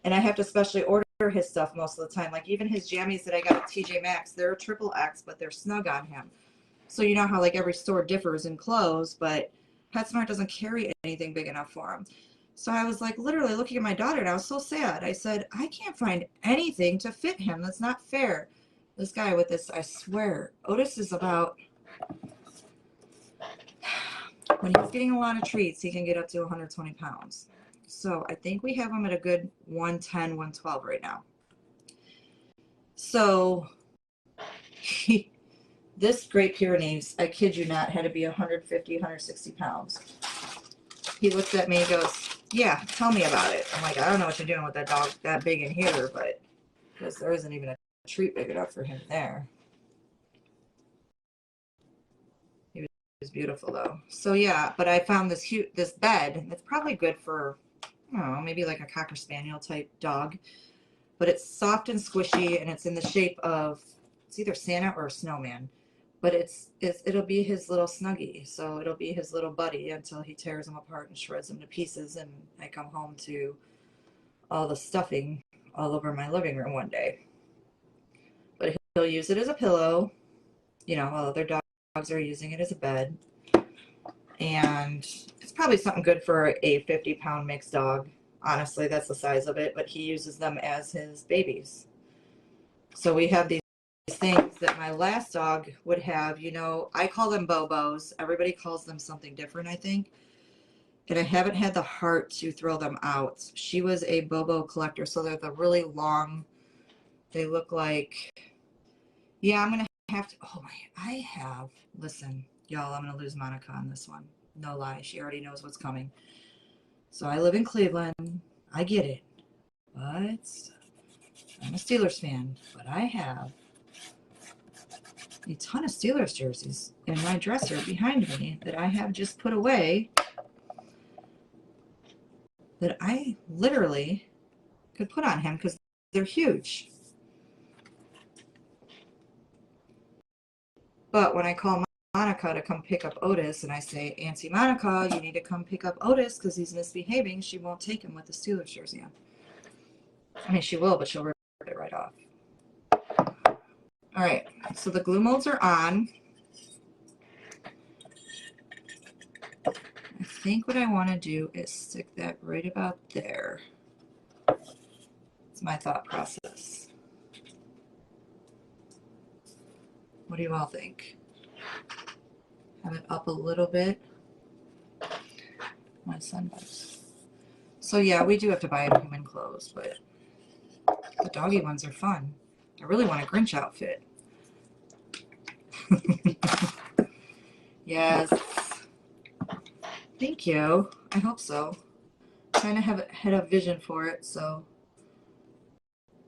And I have to specially order his stuff most of the time. Like even his jammies that I got at TJ Maxx, they're a triple X, but they're snug on him. So you know how like every store differs in clothes, but PetSmart doesn't carry anything big enough for him. So I was like literally looking at my daughter and I was so sad. I said, I can't find anything to fit him. That's not fair. This guy with this, I swear, Otis is about, when he's getting a lot of treats, he can get up to 120 pounds. So I think we have him at a good 110, 112 right now. So this Great Pyrenees, I kid you not, had to be 150, 160 pounds. He looks at me and goes, yeah, tell me about it. I'm like, I don't know what you're doing with that dog that big in here, but because there isn't even a treat big enough for him there. He was beautiful though. So yeah, but I found this bed. It's probably good for, I don't know, maybe like a Cocker Spaniel type dog. But it's soft and squishy and it's in the shape of, it's either Santa or a snowman. But it'll be his little snuggie. So it'll be his little buddy until he tears him apart and shreds him to pieces and I come home to all the stuffing all over my living room one day. But he'll use it as a pillow, you know, while other dogs are using it as a bed. And it's probably something good for a 50-pound mixed dog. Honestly, that's the size of it, but he uses them as his babies. So we have these things that my last dog would have, you know, I call them Bobos. Everybody calls them something different, I think. And I haven't had the heart to throw them out. She was a Bobo collector, so they're the really long, they look like, yeah, I'm going to have to, oh my, I have, listen, y'all, I'm going to lose Monica on this one. No lie, she already knows what's coming. So I live in Cleveland. I get it. But I'm a Steelers fan. But I have a ton of Steelers jerseys in my dresser behind me that I have just put away that I literally could put on him because they're huge. But when I call Monica to come pick up Otis and I say, Auntie Monica, you need to come pick up Otis because he's misbehaving, she won't take him with the Steelers jersey on. I mean, she will, but she'll rip it right off. All right, so the glue molds are on. I think what I want to do is stick that right about there. It's my thought process. What do you all think? Have it up a little bit. My sunburst. So yeah, we do have to buy him human clothes, but the doggy ones are fun. I really want a Grinch outfit. Yes. Thank you. I hope so. Kind of had a vision for it, so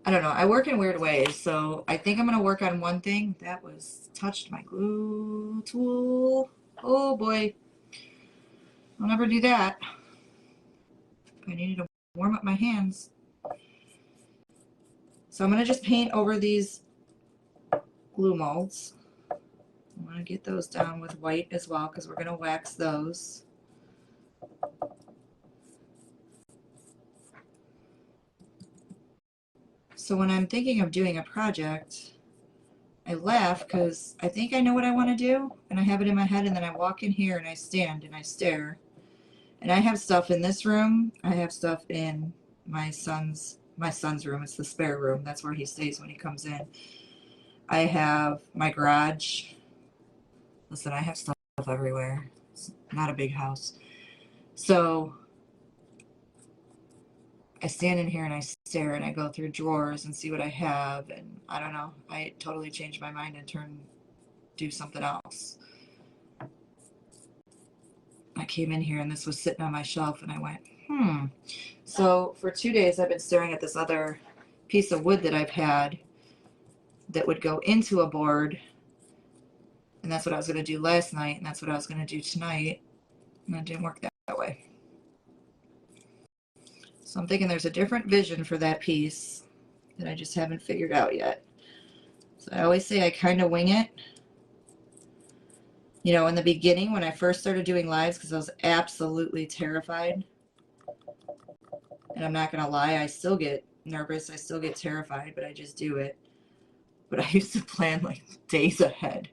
I don't know. I work in weird ways, so I think I'm going to work on one thing. That was touched my glue tool. Oh boy. I'll never do that. I needed to warm up my hands. So I'm going to just paint over these glue molds. I want to get those down with white as well because we're going to wax those. So when I'm thinking of doing a project, I laugh because I think I know what I want to do and I have it in my head and then I walk in here and I stand and I stare. And I have stuff in this room. I have stuff in my son's room. It's the spare room. That's where he stays when he comes in. I have my garage. Listen, I have stuff everywhere. It's not a big house. So I stand in here and I stare and I go through drawers and see what I have. And I don't know. I totally changed my mind and do something else. I came in here and this was sitting on my shelf and I went, So for 2 days I've been staring at this other piece of wood that I've had that would go into a board. And that's what I was going to do last night. And that's what I was going to do tonight. And it didn't work that way. So I'm thinking there's a different vision for that piece that I just haven't figured out yet. So I always say I kind of wing it. You know, in the beginning when I first started doing lives, because I was absolutely terrified. And I'm not going to lie, I still get nervous. I still get terrified, but I just do it. But I used to plan like days ahead.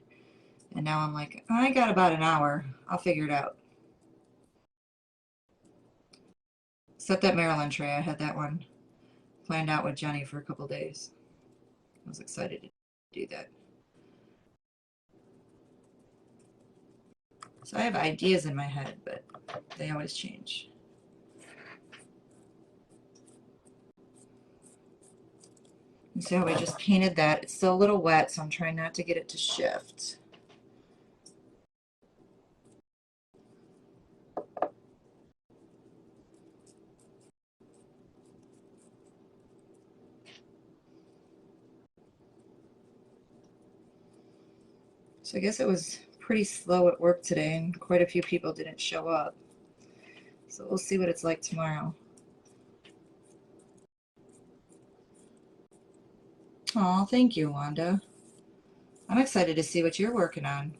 And now I'm like, I got about an hour. I'll figure it out. Except that Maryland tray. I had that one planned out with Jenny for a couple days. I was excited to do that. So I have ideas in my head, but they always change. And see how I just painted that. It's still a little wet, so I'm trying not to get it to shift. So I guess it was pretty slow at work today, and quite a few people didn't show up. So we'll see what it's like tomorrow. Oh, thank you, Wanda. I'm excited to see what you're working on.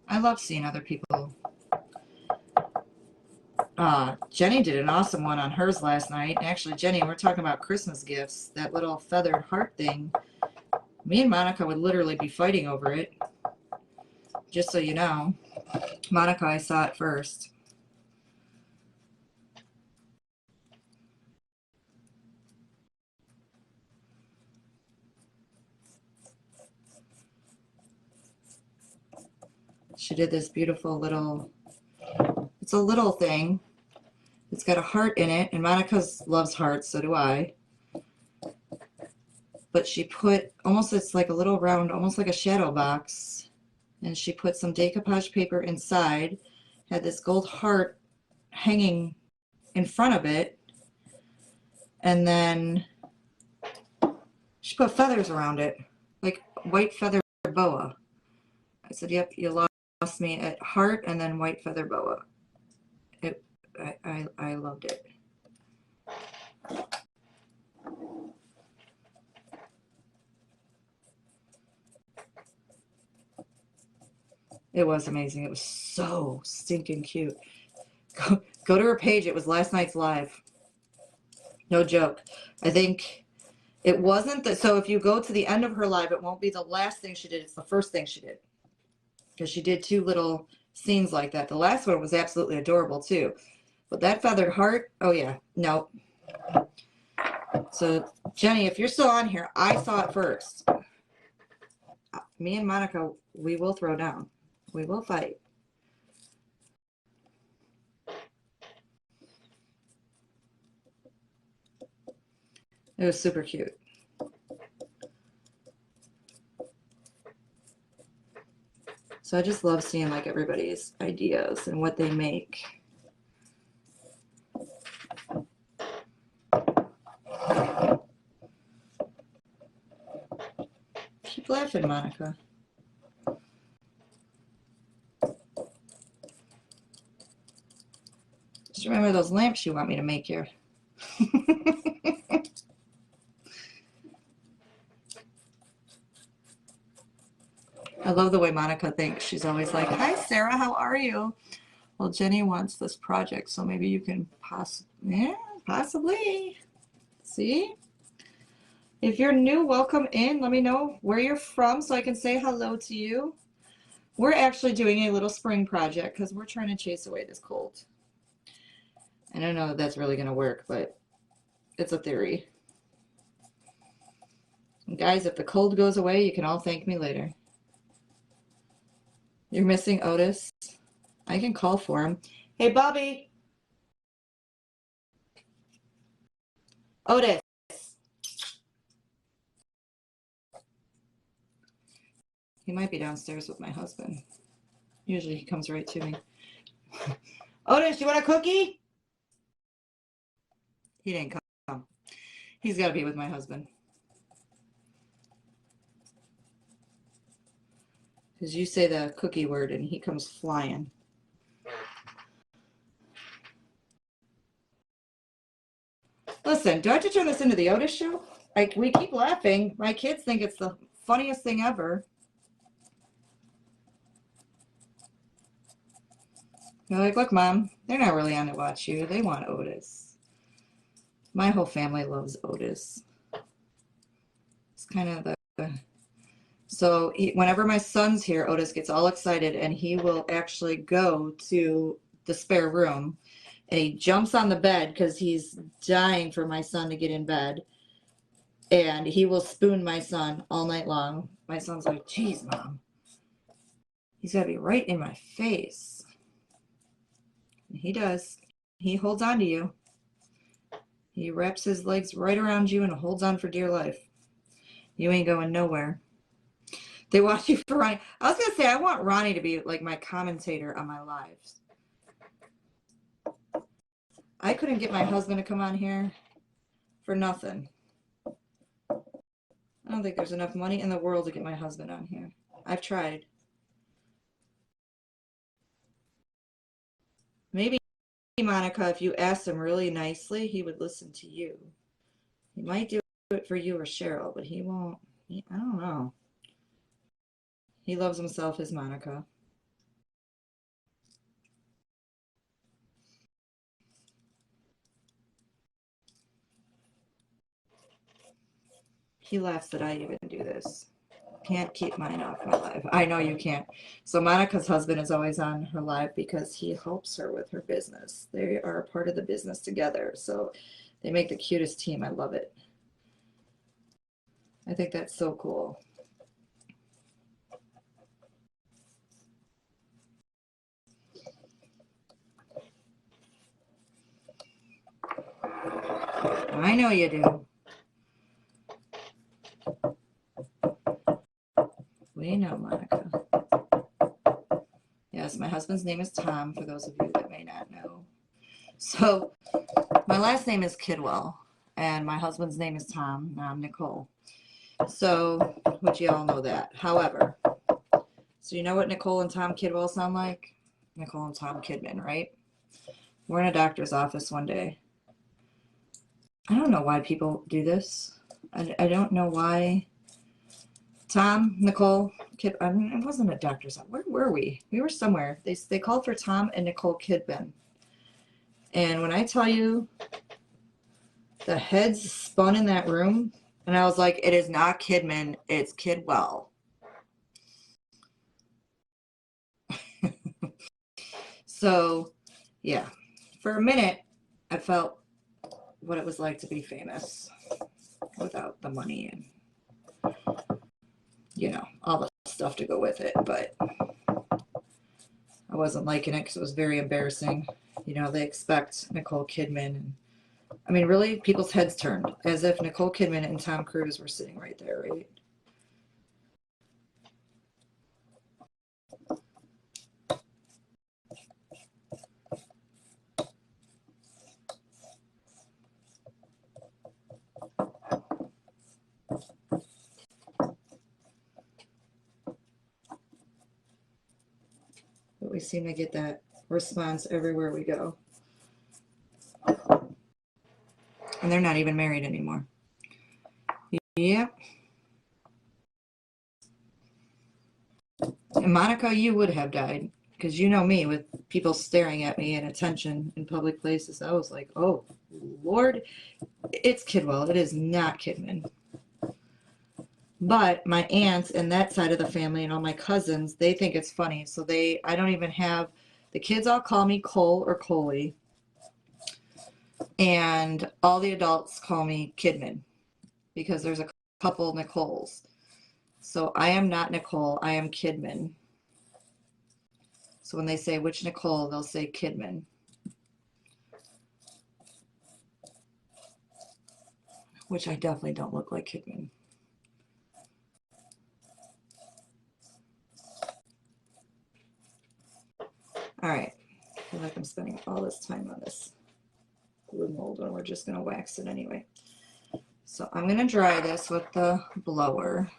I love seeing other people. Jenny did an awesome one on hers last night. Actually, Jenny, we're talking about Christmas gifts. That little feathered heart thing. Me and Monica would literally be fighting over it. Just so you know. Monica, I saw it first. She did this beautiful little, it's a little thing. It's got a heart in it, and Monica loves hearts, so do I. But she put, almost it's like a little round, almost like a shadow box. And she put some decoupage paper inside, had this gold heart hanging in front of it, and then she put feathers around it, like white feather boa. I said, yep, you lost me at heart and then white feather boa. I loved it. It was amazing. It was so stinking cute. Go to her page. It was last night's live. No joke. I think it wasn't that. So if you go to the end of her live, it won't be the last thing she did. It's the first thing she did. Because she did 2 little scenes like that. The last one was absolutely adorable too. But that feathered heart, oh yeah, no. So Jenny, if you're still on here, I saw it first. Me and Monica, we will throw down. We will fight. It was super cute. So I just love seeing like everybody's ideas and what they make. Keep laughing, Monica. Just remember those lamps you want me to make here. I love the way Monica thinks. She's always like, hi, Sarah, how are you? Well, Jenny wants this project, so maybe you can possibly. See? If you're new, welcome in. Let me know where you're from so I can say hello to you. We're actually doing a little spring project because we're trying to chase away this cold. And I don't know that that's really going to work, but it's a theory. And guys, if the cold goes away, you can all thank me later. You're missing Otis. I can call for him. Hey, Bobby. Otis. He might be downstairs with my husband. Usually he comes right to me. Otis, you want a cookie? He didn't come. He's got to be with my husband. Because you say the cookie word and he comes flying. Listen, do I have to turn this into the Otis show? Like, we keep laughing. My kids think it's the funniest thing ever. They're like, look, Mom, they're not really on to watch you. They want Otis. My whole family loves Otis. It's kind of the... So whenever my son's here, Otis gets all excited, and he will actually go to the spare room, and he jumps on the bed because he's dying for my son to get in bed, and he will spoon my son all night long. My son's like, geez, Mom, he's got to be right in my face. And he does. He holds on to you. He wraps his legs right around you and holds on for dear life. You ain't going nowhere. They watch you for Ronnie. I was going to say, I want Ronnie to be like my commentator on my lives. I couldn't get my husband to come on here for nothing. I don't think there's enough money in the world to get my husband on here. I've tried. Maybe, Monica, if you asked him really nicely, he would listen to you. He might do it for you or Cheryl, but he won't. I don't know. He loves himself, his Monica. He laughs that I even do this. Can't keep mine off my live. I know you can't. So Monica's husband is always on her live because he helps her with her business. They are a part of the business together. So they make the cutest team. I love it. I think that's so cool. I know you do. We know, Monica. Yes, my husband's name is Tom, for those of you that may not know. So my last name is Kidwell, and my husband's name is Tom, and I'm Nicole. So, which you all know that. However, so you know what Nicole and Tom Kidwell sound like? Nicole and Tom Kidman, right? We're in a doctor's office one day. I don't know why people do this. I don't know why. Tom, Nicole, Kid. I mean, it wasn't a doctor's office. Where were we? We were somewhere. They called for Tom and Nicole Kidman. And when I tell you the heads spun in that room, and I was like, it is not Kidman, it's Kidwell. So, yeah. For a minute, I felt what it was like to be famous without the money and, you know, all the stuff to go with it. But I wasn't liking it because it was very embarrassing. You know, they expect Nicole Kidman. And I mean, really, people's heads turned as if Nicole Kidman and Tom Cruise were sitting right there, right? But we seem to get that response everywhere we go. And they're not even married anymore. Yep. And Monica, you would have died. Because you know me, with people staring at me and attention in public places, I was like, oh, Lord, it's Kidwell. It is not Kidman. But my aunts and that side of the family and all my cousins, they think it's funny. So I don't even have, the kids all call me Cole or Coley. And all the adults call me Kidman because there's a couple Nicoles. So I am not Nicole, I am Kidman. So when they say which Nicole, they'll say Kidman. Which I definitely don't look like Kidman. All right, I feel like I'm spending all this time on this glue mold when we're just gonna wax it anyway. So I'm gonna dry this with the blower.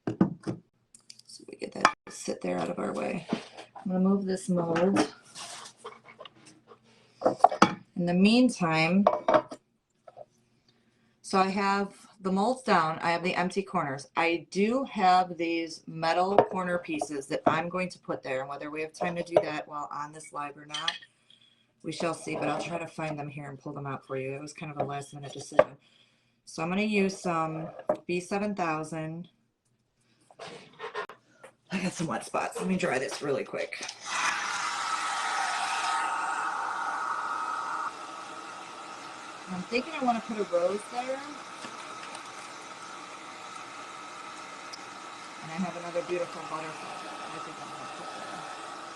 So we get that to sit there out of our way. I'm gonna move this mold. In the meantime, so I have the molds down, I have the empty corners. I do have these metal corner pieces that I'm going to put there, and whether we have time to do that while on this live or not, we shall see, but I'll try to find them here and pull them out for you. It was kind of a last minute decision. So I'm going to use some B7000. I got some wet spots. Let me dry this really quick. I'm thinking I want to put a rose there. And I have another beautiful butterfly that I think I'm going to put there.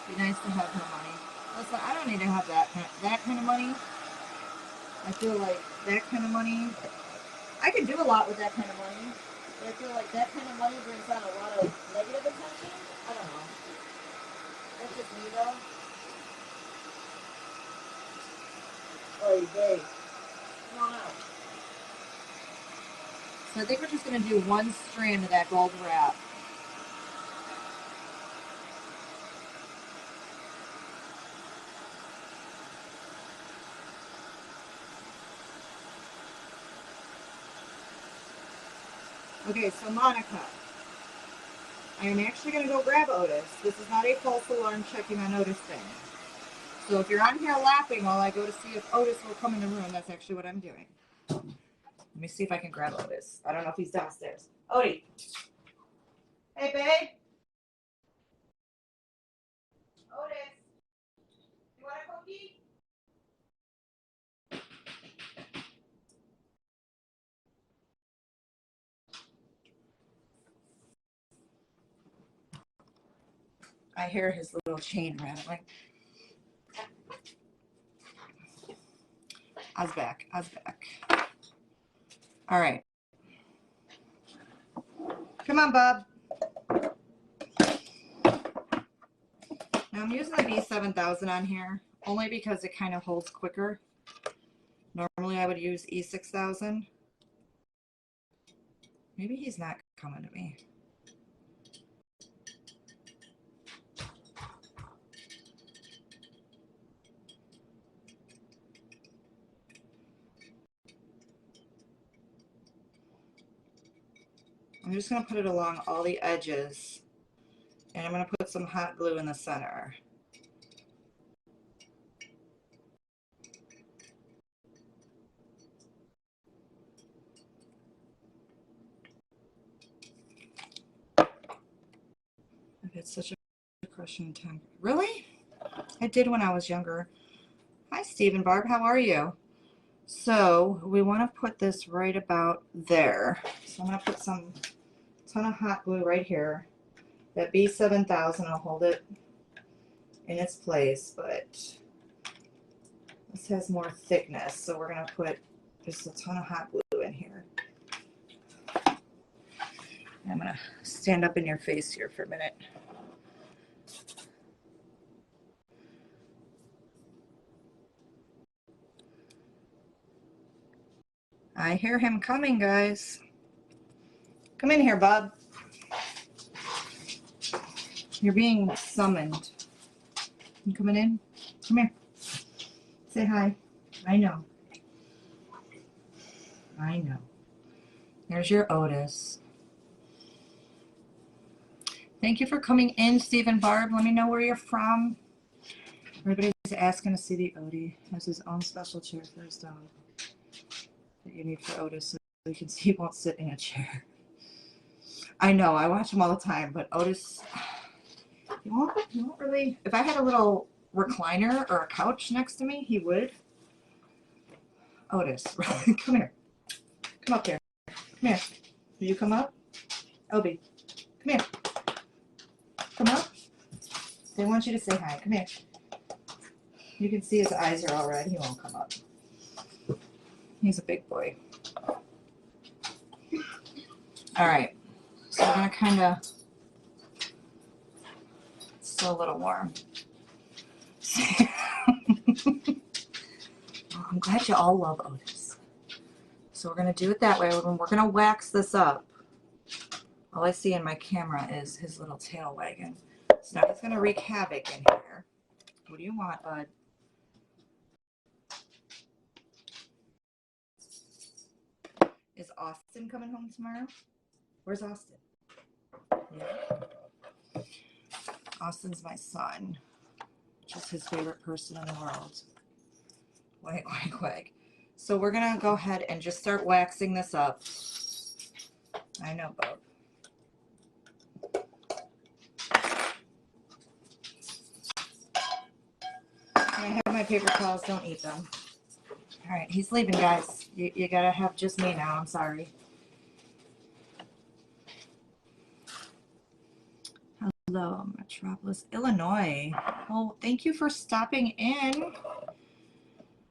Be nice to have her money. Listen, I don't need to have that kind of money. I feel like that kind of money, I could do a lot with that kind of money. But I feel like that kind of money brings on a lot of negative attention. I don't know. That's just me though. Oy vey. Come on out. So I think we're just going to do one strand of that gold wrap. Okay, so Monica, I am actually going to go grab Otis. This is not a false alarm checking on Otis thing. So if you're on here laughing while I go to see if Otis will come in the room, that's actually what I'm doing. Let me see if I can grab Otis. I don't know if he's downstairs. Odie. Hey, babe. Otis. You want a cookie? I hear his little chain rattling. I was back. All right. Come on, Bob. Now I'm using the B7000 on here only because it kind of holds quicker. Normally I would use E6000. Maybe he's not coming to me. I'm just going to put it along all the edges, and I'm going to put some hot glue in the center. I've had such a crush on time. Really? I did when I was younger. Hi, Steve and Barb. How are you? So we want to put this right about there. So I'm going to put some ton of hot glue right here. That B7000 will hold it in its place, but this has more thickness, so we're going to put just a ton of hot glue in here. I'm going to stand up in your face here for a minute. I hear him coming, guys. Come in here, Bob. You're being summoned. You coming in? Come here. Say hi. I know. I know. There's your Otis. Thank you for coming in, Steve and Barb. Let me know where you're from. Everybody's asking to see the Odie. Has his own special chair for his dog that you need for Otis, so you can see he won't sit in a chair. I know, I watch him all the time, but Otis, he won't really, if I had a little recliner or a couch next to me, he would. Otis, come here. Come up here. Come here. Will you come up? Obi, come here. Come up. They want you to say hi. Come here. You can see his eyes are all red. He won't come up. He's a big boy. All right. So we're going to kind of, it's still a little warm. Well, I'm glad you all love Otis. So we're going to do it that way. We're going to wax this up. All I see in my camera is his little tail wagging. So now he's going to wreak havoc in here. What do you want, bud? Is Austin coming home tomorrow? Where's Austin? Yeah. Austin's my son. Just his favorite person in the world. Wag, wag, wag. So we're going to go ahead and just start waxing this up. I know, Bub. I have my paper towels. Don't eat them. All right, he's leaving, guys. You got to have just me now. I'm sorry. Hello, Metropolis, Illinois. Well, thank you for stopping in.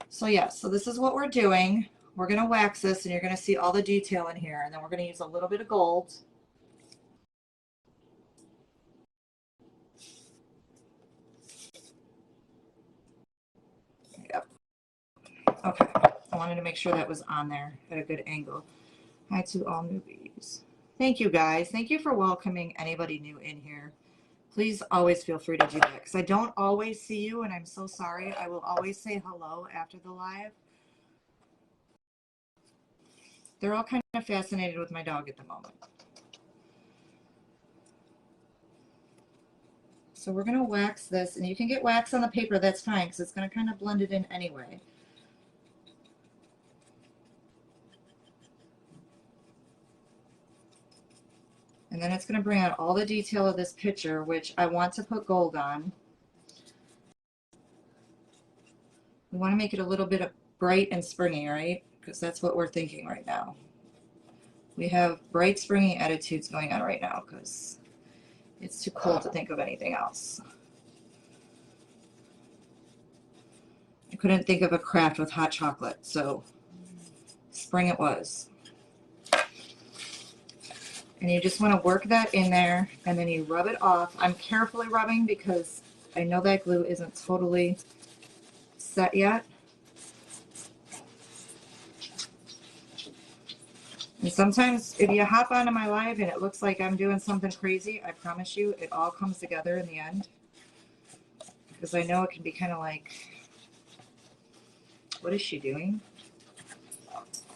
So yeah, so this is what we're doing. We're going to wax this, and you're going to see all the detail in here. And then we're going to use a little bit of gold. Yep. Okay. I wanted to make sure that was on there at a good angle. Hi to all newbies. Thank you, guys. Thank you for welcoming anybody new in here. Please always feel free to do that, because I don't always see you, and I'm so sorry. I will always say hello after the live. They're all kind of fascinated with my dog at the moment. So we're going to wax this, and you can get wax on the paper. That's fine, because it's going to kind of blend it in anyway. And then it's going to bring out all the detail of this picture, which I want to put gold on. We want to make it a little bit bright and springy, right? Because that's what we're thinking right now. We have bright, springy attitudes going on right now because it's too cold to think of anything else. I couldn't think of a craft with hot chocolate, so spring it was. And you just want to work that in there, and then you rub it off. I'm carefully rubbing because I know that glue isn't totally set yet. And sometimes if you hop onto my live and it looks like I'm doing something crazy, I promise you it all comes together in the end. Because I know it can be kind of like, what is she doing?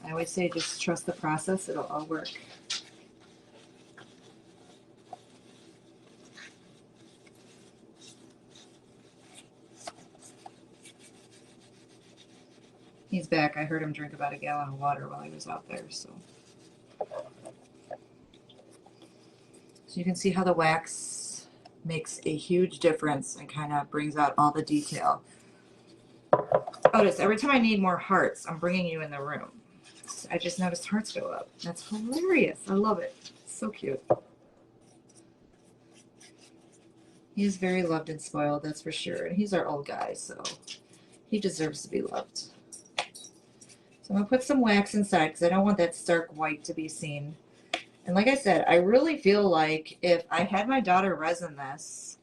I always say just trust the process, it'll all work. He's back. I heard him drink about a gallon of water while he was out there. So you can see how the wax makes a huge difference and kind of brings out all the detail. Otis, every time I need more hearts, I'm bringing you in the room. I just noticed hearts go up. That's hilarious. I love it. It's so cute. He is very loved and spoiled, that's for sure. And he's our old guy, so he deserves to be loved. So I'm going to put some wax inside because I don't want that stark white to be seen. And like I said, I really feel like if I had my daughter resin this,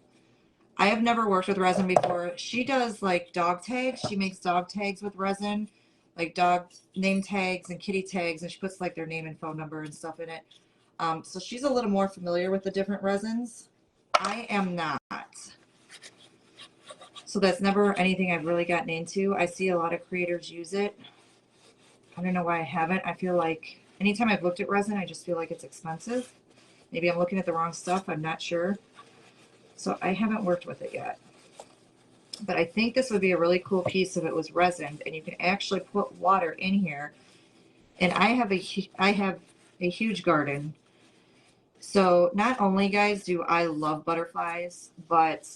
I have never worked with resin before. She does like dog tags. She makes dog tags with resin, like dog name tags and kitty tags, and she puts like their name and phone number and stuff in it. So she's a little more familiar with the different resins. I am not. So that's never anything I've really gotten into. I see a lot of creators use it. I don't know why I haven't. I feel like anytime I've looked at resin, I just feel like it's expensive. Maybe I'm looking at the wrong stuff. I'm not sure. So I haven't worked with it yet. But I think this would be a really cool piece if it was resined, and you can actually put water in here. And I have a huge garden. So not only, guys, do I love butterflies, but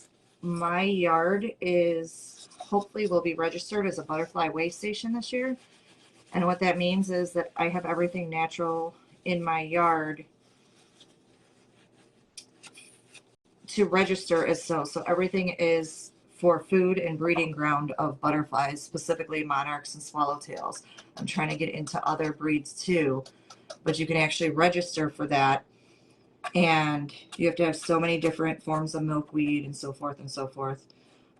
my yard is hopefully will be registered as a butterfly way station this year. And what that means is that I have everything natural in my yard to register as so. So everything is for food and breeding ground of butterflies, specifically monarchs and swallowtails. I'm trying to get into other breeds too, but you can actually register for that. And you have to have so many different forms of milkweed and so forth and so forth.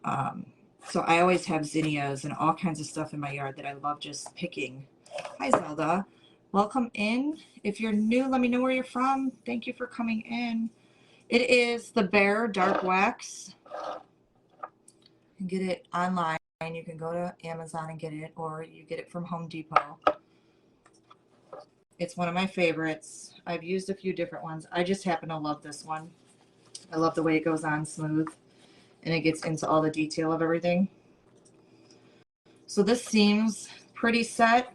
Um, so I always have zinnias and all kinds of stuff in my yard that I love just picking. Hi, Zelda. Welcome in. If you're new, let me know where you're from. Thank you for coming in. It is the Bear Dark Wax. You can get it online. You can go to Amazon and get it, or you get it from Home Depot. It's one of my favorites. I've used a few different ones. I just happen to love this one. I love the way it goes on smooth and it gets into all the detail of everything. So this seems pretty set.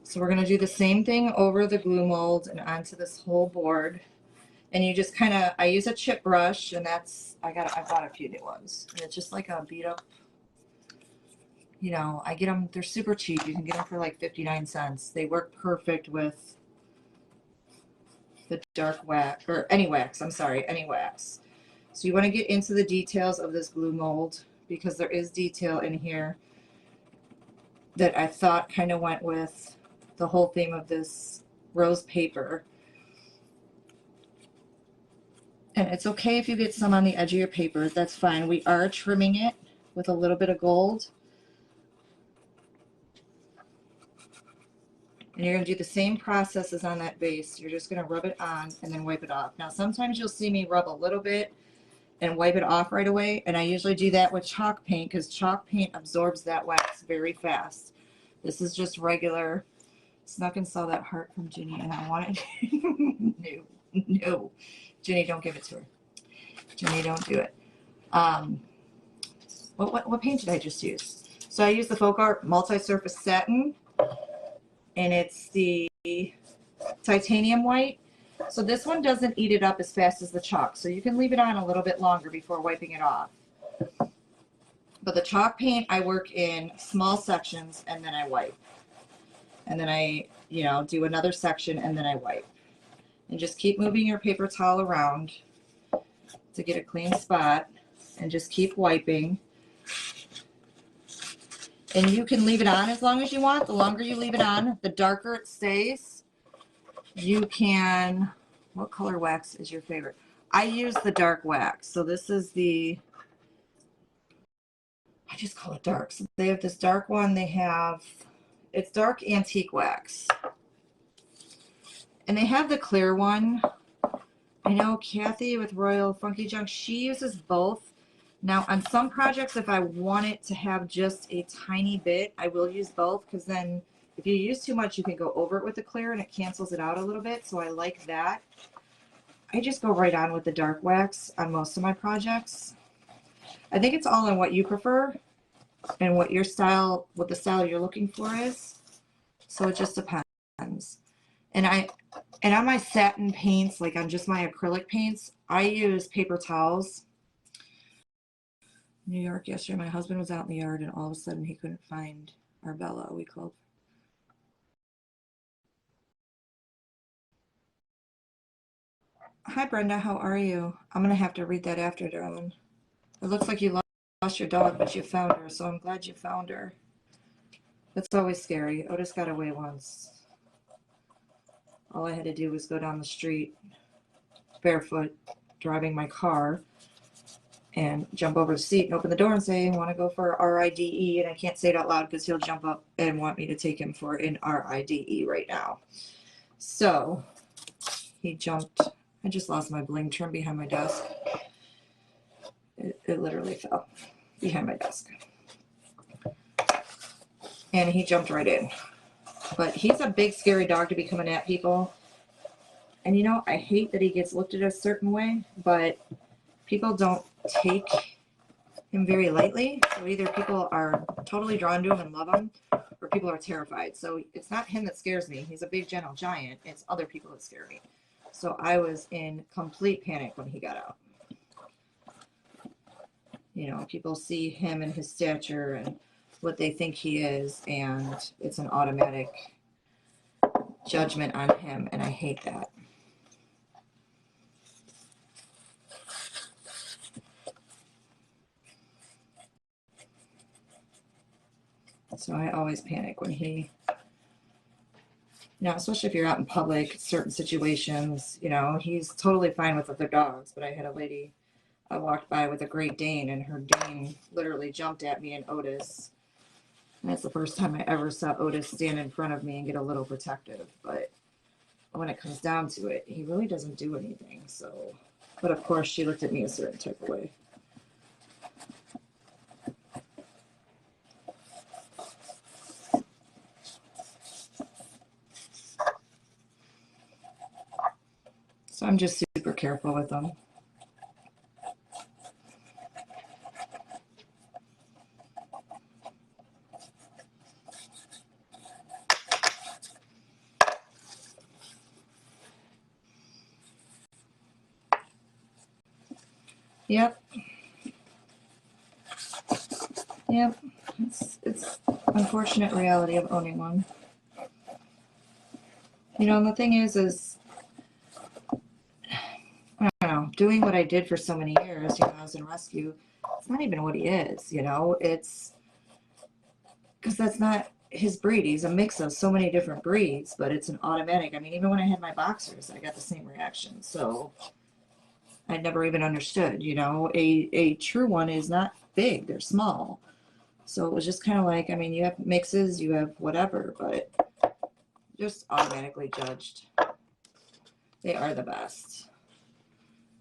So we're going to do the same thing over the glue mold and onto this whole board. And you just kind of, I use a chip brush, and that's, I bought a few new ones. And it's just like a beat up, you know, I get them, they're super cheap. You can get them for like 59 cents. They work perfect with the dark wax, or any wax, I'm sorry, any wax. So you want to get into the details of this glue mold because there is detail in here that I thought kind of went with the whole theme of this rose paper. And it's okay if you get some on the edge of your paper, that's fine. We are trimming it with a little bit of gold. And you're going to do the same process as on that base. You're just going to rub it on and then wipe it off. Now, sometimes you'll see me rub a little bit and wipe it off right away. And I usually do that with chalk paint because chalk paint absorbs that wax very fast. This is just regular. Snuck and saw that heart from Ginny and I wanted no. Ginny, don't give it to her. Ginny, don't do it. What paint did I just use? So I used the Folk Art Multi-Surface Satin, and it's the titanium white. So this one doesn't eat it up as fast as the chalk, so you can leave it on a little bit longer before wiping it off. But the chalk paint, I work in small sections and then I wipe. And then I, do another section and then I wipe. And just keep moving your paper towel around to get a clean spot and just keep wiping. And you can leave it on as long as you want. The longer you leave it on, the darker it stays. You can, what color wax is your favorite? I use the dark wax. So this is the, I just call it dark. So they have this dark one. They have, it's dark antique wax. And they have the clear one. I know Kathy with Royal Funky Junk, she uses both. Now, on some projects, if I want it to have just a tiny bit, I will use both because then if you use too much, you can go over it with the clear and it cancels it out a little bit. So I like that. I just go right on with the dark wax on most of my projects. I think it's all in what you prefer and what your style, what the style you're looking for is. So it just depends. And on my satin paints, like on just my acrylic paints, I use paper towels. New York yesterday, my husband was out in the yard and all of a sudden he couldn't find our Bella. We called. Hi Brenda, how are you? I'm gonna have to read that after, darling. It looks like you lost your dog, but you found her, so I'm glad you found her. That's always scary. Otis got away once. All I had to do was go down the street barefoot, driving my car, and jump over the seat and open the door and say, I want to go for RIDE. And I can't say it out loud because he'll jump up and want me to take him for an RIDE right now. So he jumped. I just lost my bling trim behind my desk. It literally fell behind my desk. And he jumped right in. But he's a big, scary dog to be coming at people. And I hate that he gets looked at a certain way, but people don't take him very lightly. So either people are totally drawn to him and love him, or people are terrified. So it's not him that scares me. He's a big, gentle giant. It's other people that scare me. So I was in complete panic when he got out. You know, people see him and his stature and what they think he is, and it's an automatic judgment on him, and I hate that. So I always panic when he, you know, especially if you're out in public, certain situations, you know, he's totally fine with other dogs, but I had a lady I walked by with a Great Dane, and her Dane literally jumped at me and Otis. And that's the first time I ever saw Otis stand in front of me and get a little protective. But when it comes down to it, he really doesn't do anything. So, but of course, she looked at me a certain type of way. So I'm just super careful with them. Yep. Yep. It's unfortunate reality of owning one. You know, and the thing is I don't know, doing what I did for so many years, you know, I was in rescue. It's not even what he is, you know, it's because that's not his breed. He's a mix of so many different breeds, but it's an automatic. I mean, even when I had my boxers, I got the same reaction. So I never even understood, you know, a true one is not big, they're small. So it was just kind of like, I mean, you have mixes, you have whatever, but just automatically judged. They are the best.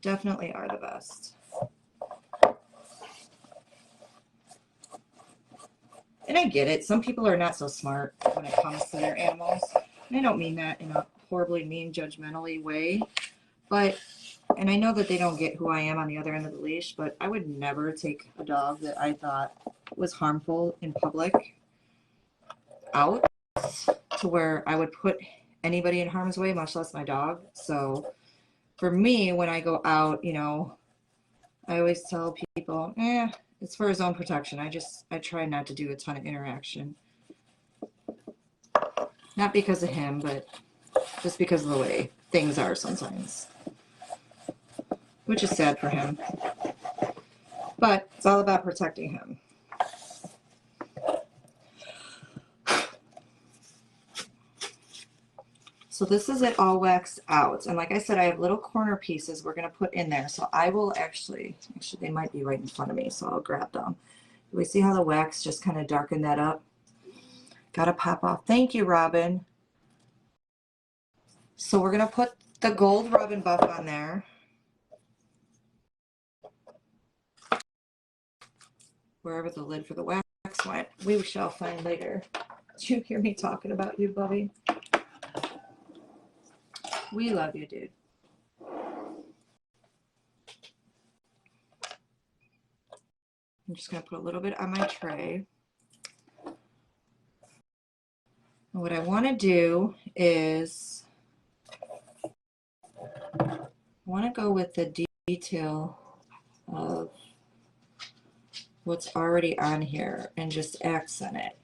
Definitely are the best. And I get it. Some people are not so smart when it comes to their animals. And I don't mean that in a horribly mean, judgmentally way. But, and I know that they don't get who I am on the other end of the leash, but I would never take a dog that I thought was harmful in public out to where I would put anybody in harm's way, much less my dog. So for me, when I go out, you know, I always tell people, it's for his own protection. I try not to do a ton of interaction. Not because of him, but just because of the way things are sometimes. Which is sad for him. But it's all about protecting him. So this is it all waxed out. And like I said, I have little corner pieces we're going to put in there. So I will actually, they might be right in front of me, so I'll grab them. Do we see how the wax just kind of darkened that up? Got to pop off. Thank you, Robin. So we're going to put the gold Robin buff on there. Wherever the lid for the wax went, we shall find later. Did you hear me talking about you, Bubby? We love you, dude. I'm just going to put a little bit on my tray. And what I want to do is I want to go with the detail of what's already on here and just accent it.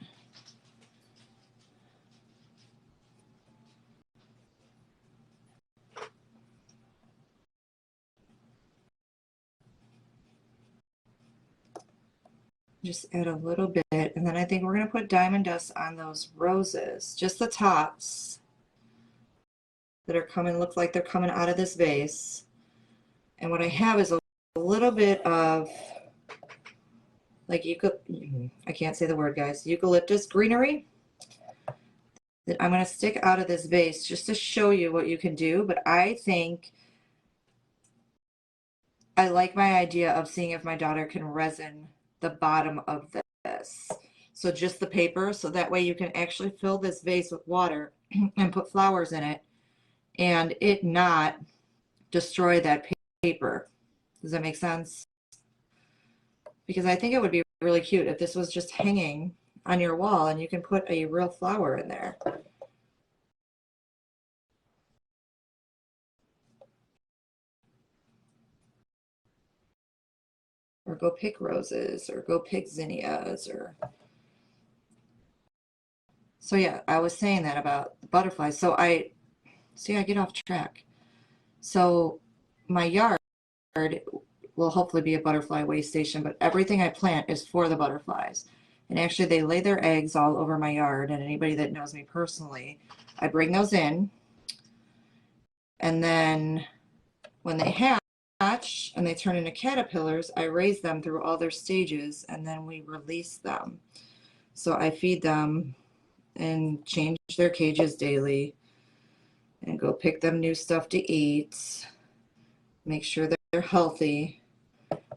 Just add a little bit, and then I think we're going to put diamond dust on those roses, just the tops that are coming, look like they're coming out of this vase. And what I have is a little bit of, like, I can't say the word, guys, eucalyptus greenery that I'm going to stick out of this vase just to show you what you can do. But I think I like my idea of seeing if my daughter can resin the bottom of this. So just the paper, so that way you can actually fill this vase with water and put flowers in it and it not destroy that paper. Does that make sense? Because I think it would be really cute if this was just hanging on your wall and you can put a real flower in there. go pick roses or go pick zinnias or. So yeah, I was saying that about the butterflies. So I get off track. So my yard will hopefully be a butterfly way station, but everything I plant is for the butterflies. And actually they lay their eggs all over my yard, and anybody that knows me personally, I bring those in, and then when they hatch and they turn into caterpillars, I raise them through all their stages, and then we release them. So I feed them and change their cages daily and go pick them new stuff to eat, make sure that they're healthy,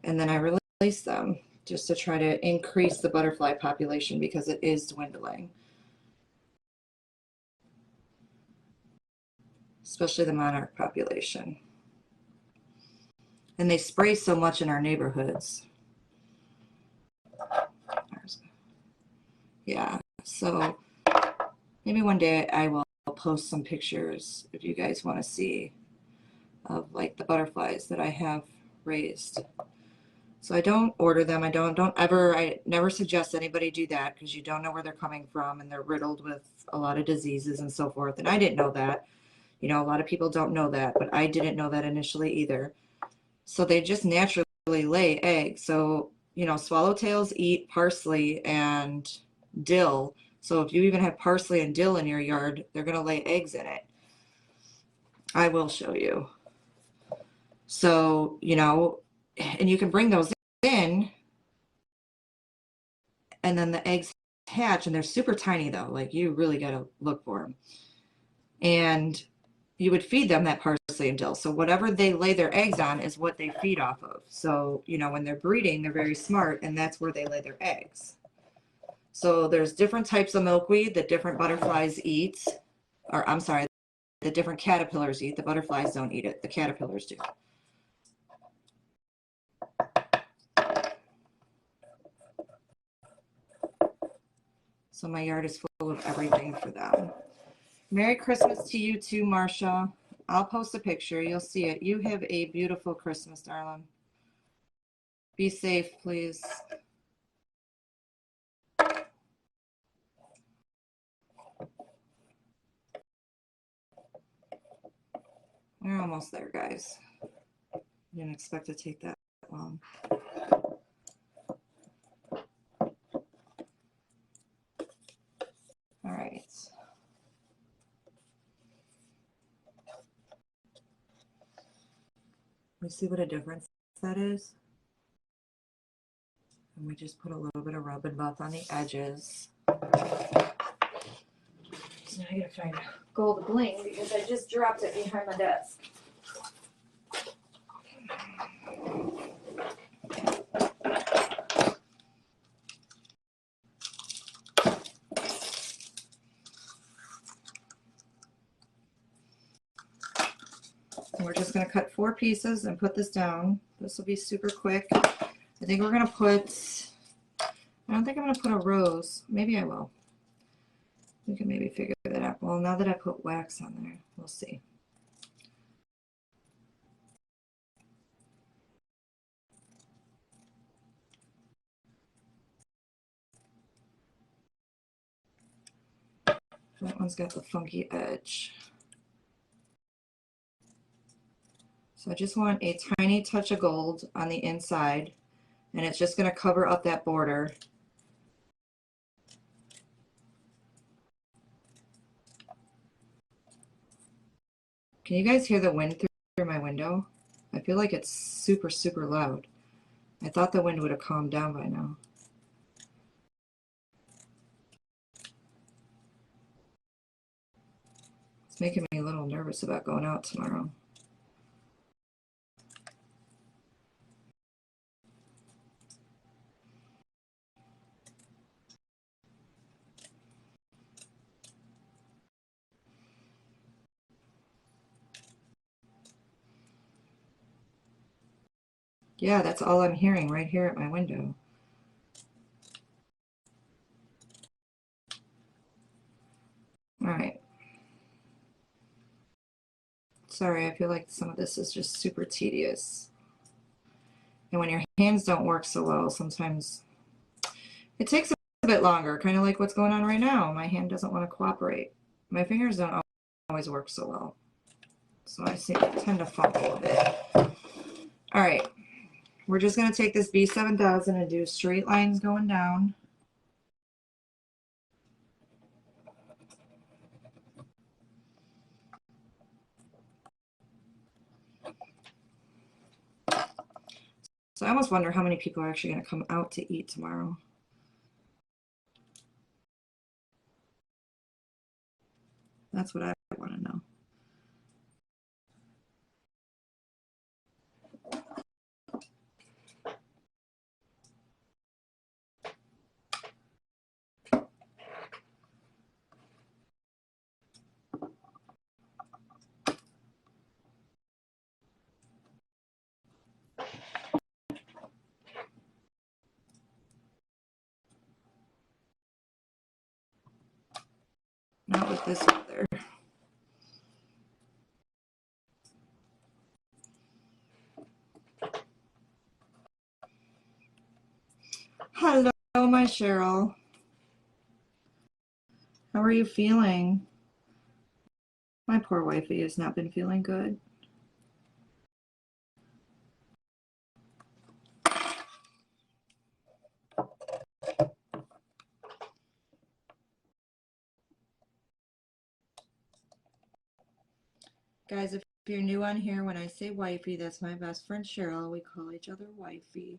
and then I release them just to try to increase the butterfly population because it is dwindling, especially the monarch population. And they spray so much in our neighborhoods. Yeah, so maybe one day I will post some pictures if you guys want to see of like the butterflies that I have raised. So I don't order them. I never suggest anybody do that because you don't know where they're coming from, and they're riddled with a lot of diseases and so forth. And I didn't know that. You know, a lot of people don't know that, but I didn't know that initially either. So they just naturally lay eggs. So, you know, swallowtails eat parsley and dill. So if you even have parsley and dill in your yard, they're going to lay eggs in it. I will show you. So, you know, and you can bring those in, and then the eggs hatch, and they're super tiny though. Like you really got to look for them. And you would feed them that parsley and dill. So whatever they lay their eggs on is what they feed off of. So, you know, when they're breeding, they're very smart, and that's where they lay their eggs. So there's different types of milkweed that different butterflies eat, or I'm sorry, the different caterpillars eat. The butterflies don't eat it, the caterpillars do. So my yard is full of everything for them. Merry Christmas to you too, Marcia. I'll post a picture. You'll see it. You have a beautiful Christmas, darling. Be safe, please. We're almost there, guys. Didn't expect to take that long. All right. We see what a difference that is. And we just put a little bit of rub and buff on the edges. So now I gotta find gold bling because I just dropped it behind my desk. And we're just gonna cut 4 pieces and put this down. This will be super quick. I think we're gonna put, I don't think I'm gonna put a rose. Maybe I will. We can maybe figure that out. Well, now that I put wax on there, we'll see. That one's got the funky edge. So I just want a tiny touch of gold on the inside, and it's just going to cover up that border. Can you guys hear the wind through my window? I feel like it's super, super loud. I thought the wind would have calmed down by now. It's making me a little nervous about going out tomorrow. Yeah, that's all I'm hearing right here at my window. All right. Sorry, I feel like some of this is just super tedious. And when your hands don't work so well, sometimes it takes a bit longer, kind of like what's going on right now. My hand doesn't want to cooperate. My fingers don't always work so well. So I tend to fumble a bit. All right, we're just going to take this B7000 and do straight lines going down. So I almost wonder how many people are actually going to come out to eat tomorrow. That's what I want to know. Not with this weather. Hello, my Cheryl. How are you feeling? My poor wifey has not been feeling good. Guys, if you're new on here, when I say wifey, that's my best friend Cheryl. We call each other wifey.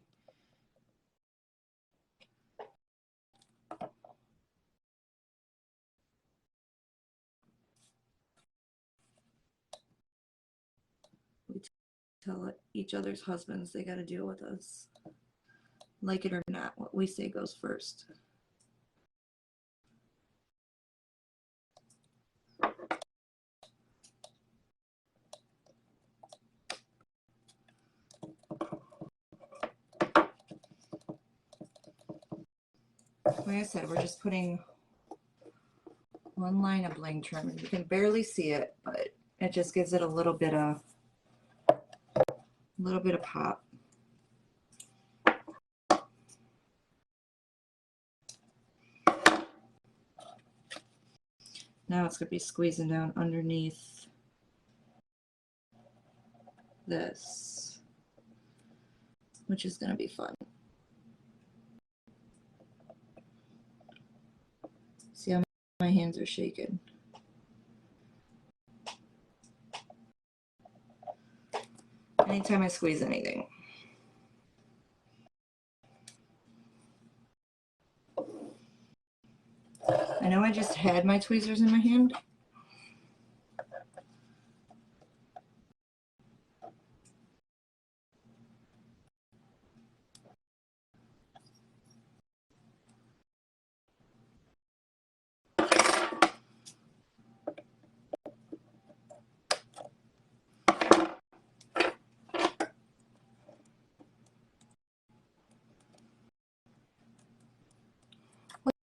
We tell each other's husbands they got to deal with us. Like it or not, what we say goes first. Like I said, we're just putting one line of bling trim. You can barely see it, but it just gives it a little bit of pop. Now it's going to be squeezing down underneath this, which is going to be fun. See how my hands are shaking? Anytime I squeeze anything. I know I just had my tweezers in my hand.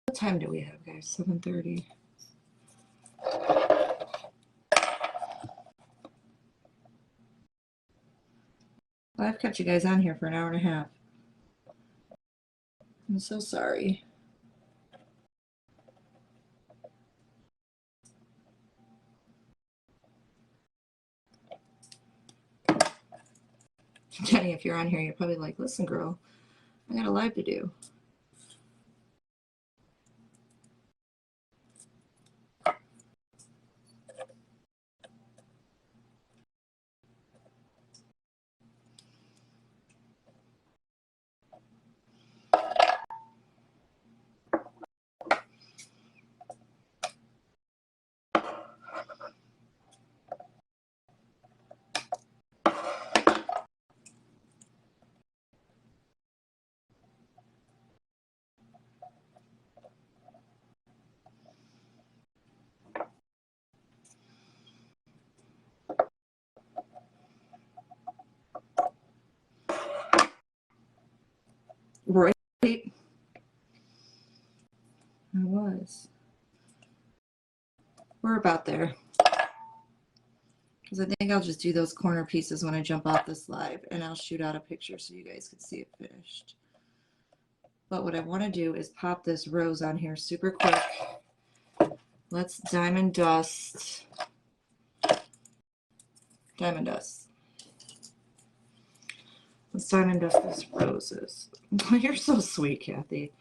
What time do we have, guys? 7:30. Well, I've kept you guys on here for an hour and a half. I'm so sorry. Jenny, if you're on here, you're probably like, listen, girl, I got a live to do. Right? I was. We're about there. because I think I'll just do those corner pieces when I jump off this live, and I'll shoot out a picture so you guys can see it finished. But what I want to do is pop this rose on here super quick. Let's diamond dust. Diamond dust. Let's diamond dust these roses. You're so sweet, Kathy.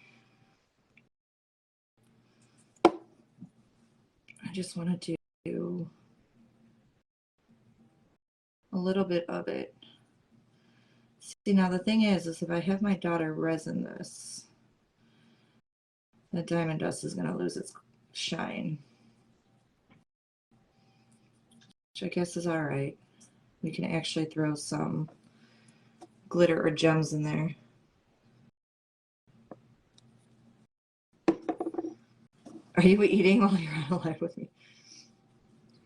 I just want to do a little bit of it. See, now the thing is if I have my daughter resin this, the diamond dust is going to lose its shine. Which I guess is all right. We can actually throw some glitter or gems in there. Are you eating while you're on a live with me?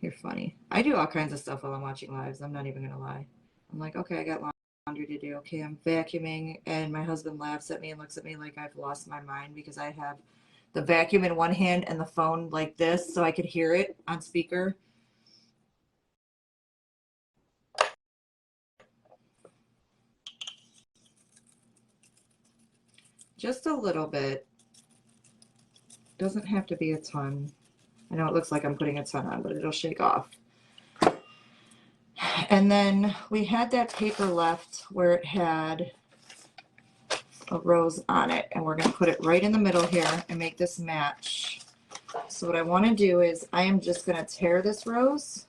You're funny. I do all kinds of stuff while I'm watching lives. I'm not even going to lie. I'm like, okay, I got laundry to do. Okay, I'm vacuuming, and my husband laughs at me and looks at me like I've lost my mind because I have the vacuum in one hand and the phone like this so I could hear it on speaker. Just a little bit. Doesn't have to be a ton. I know it looks like I'm putting a ton on, but it'll shake off. And then we had that paper left where it had a rose on it, and we're going to put it right in the middle here and make this match. So what I want to do is I am just going to tear this rose.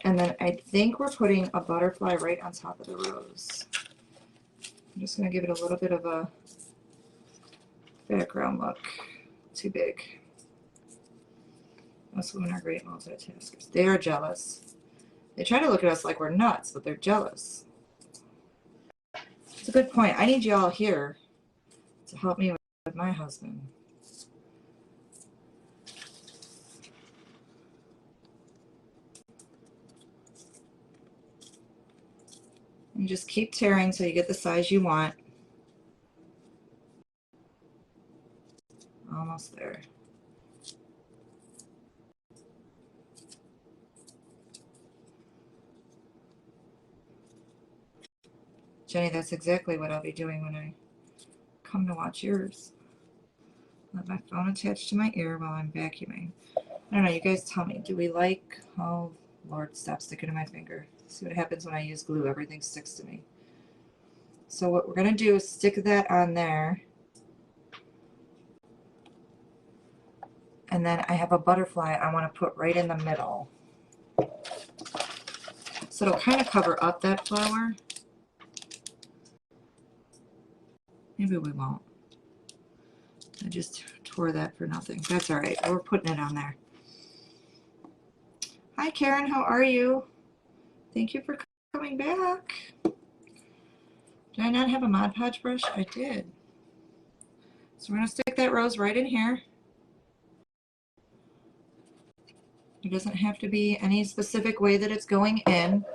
And then I think we're putting a butterfly right on top of the rose. I'm just going to give it a little bit of a background look. Too big. Most women are great multitaskers. They are jealous. They try to look at us like we're nuts, but they're jealous. It's a good point. I need you all here to help me with my husband. And just keep tearing till you get the size you want. Almost there. Jenny, that's exactly what I'll be doing when I come to watch yours. Let my phone attached to my ear while I'm vacuuming. I don't know, you guys tell me, do we like, oh Lord, stop sticking to my finger. See what happens when I use glue, everything sticks to me. So what we're gonna do is stick that on there. And then I have a butterfly I wanna put right in the middle. So it'll kind of cover up that flower. Maybe we won't. I just tore that for nothing. That's all right. We're putting it on there. Hi, Karen. How are you? Thank you for coming back. Did I not have a Mod Podge brush? I did. So we're going to stick that rose right in here. It doesn't have to be any specific way that it's going in.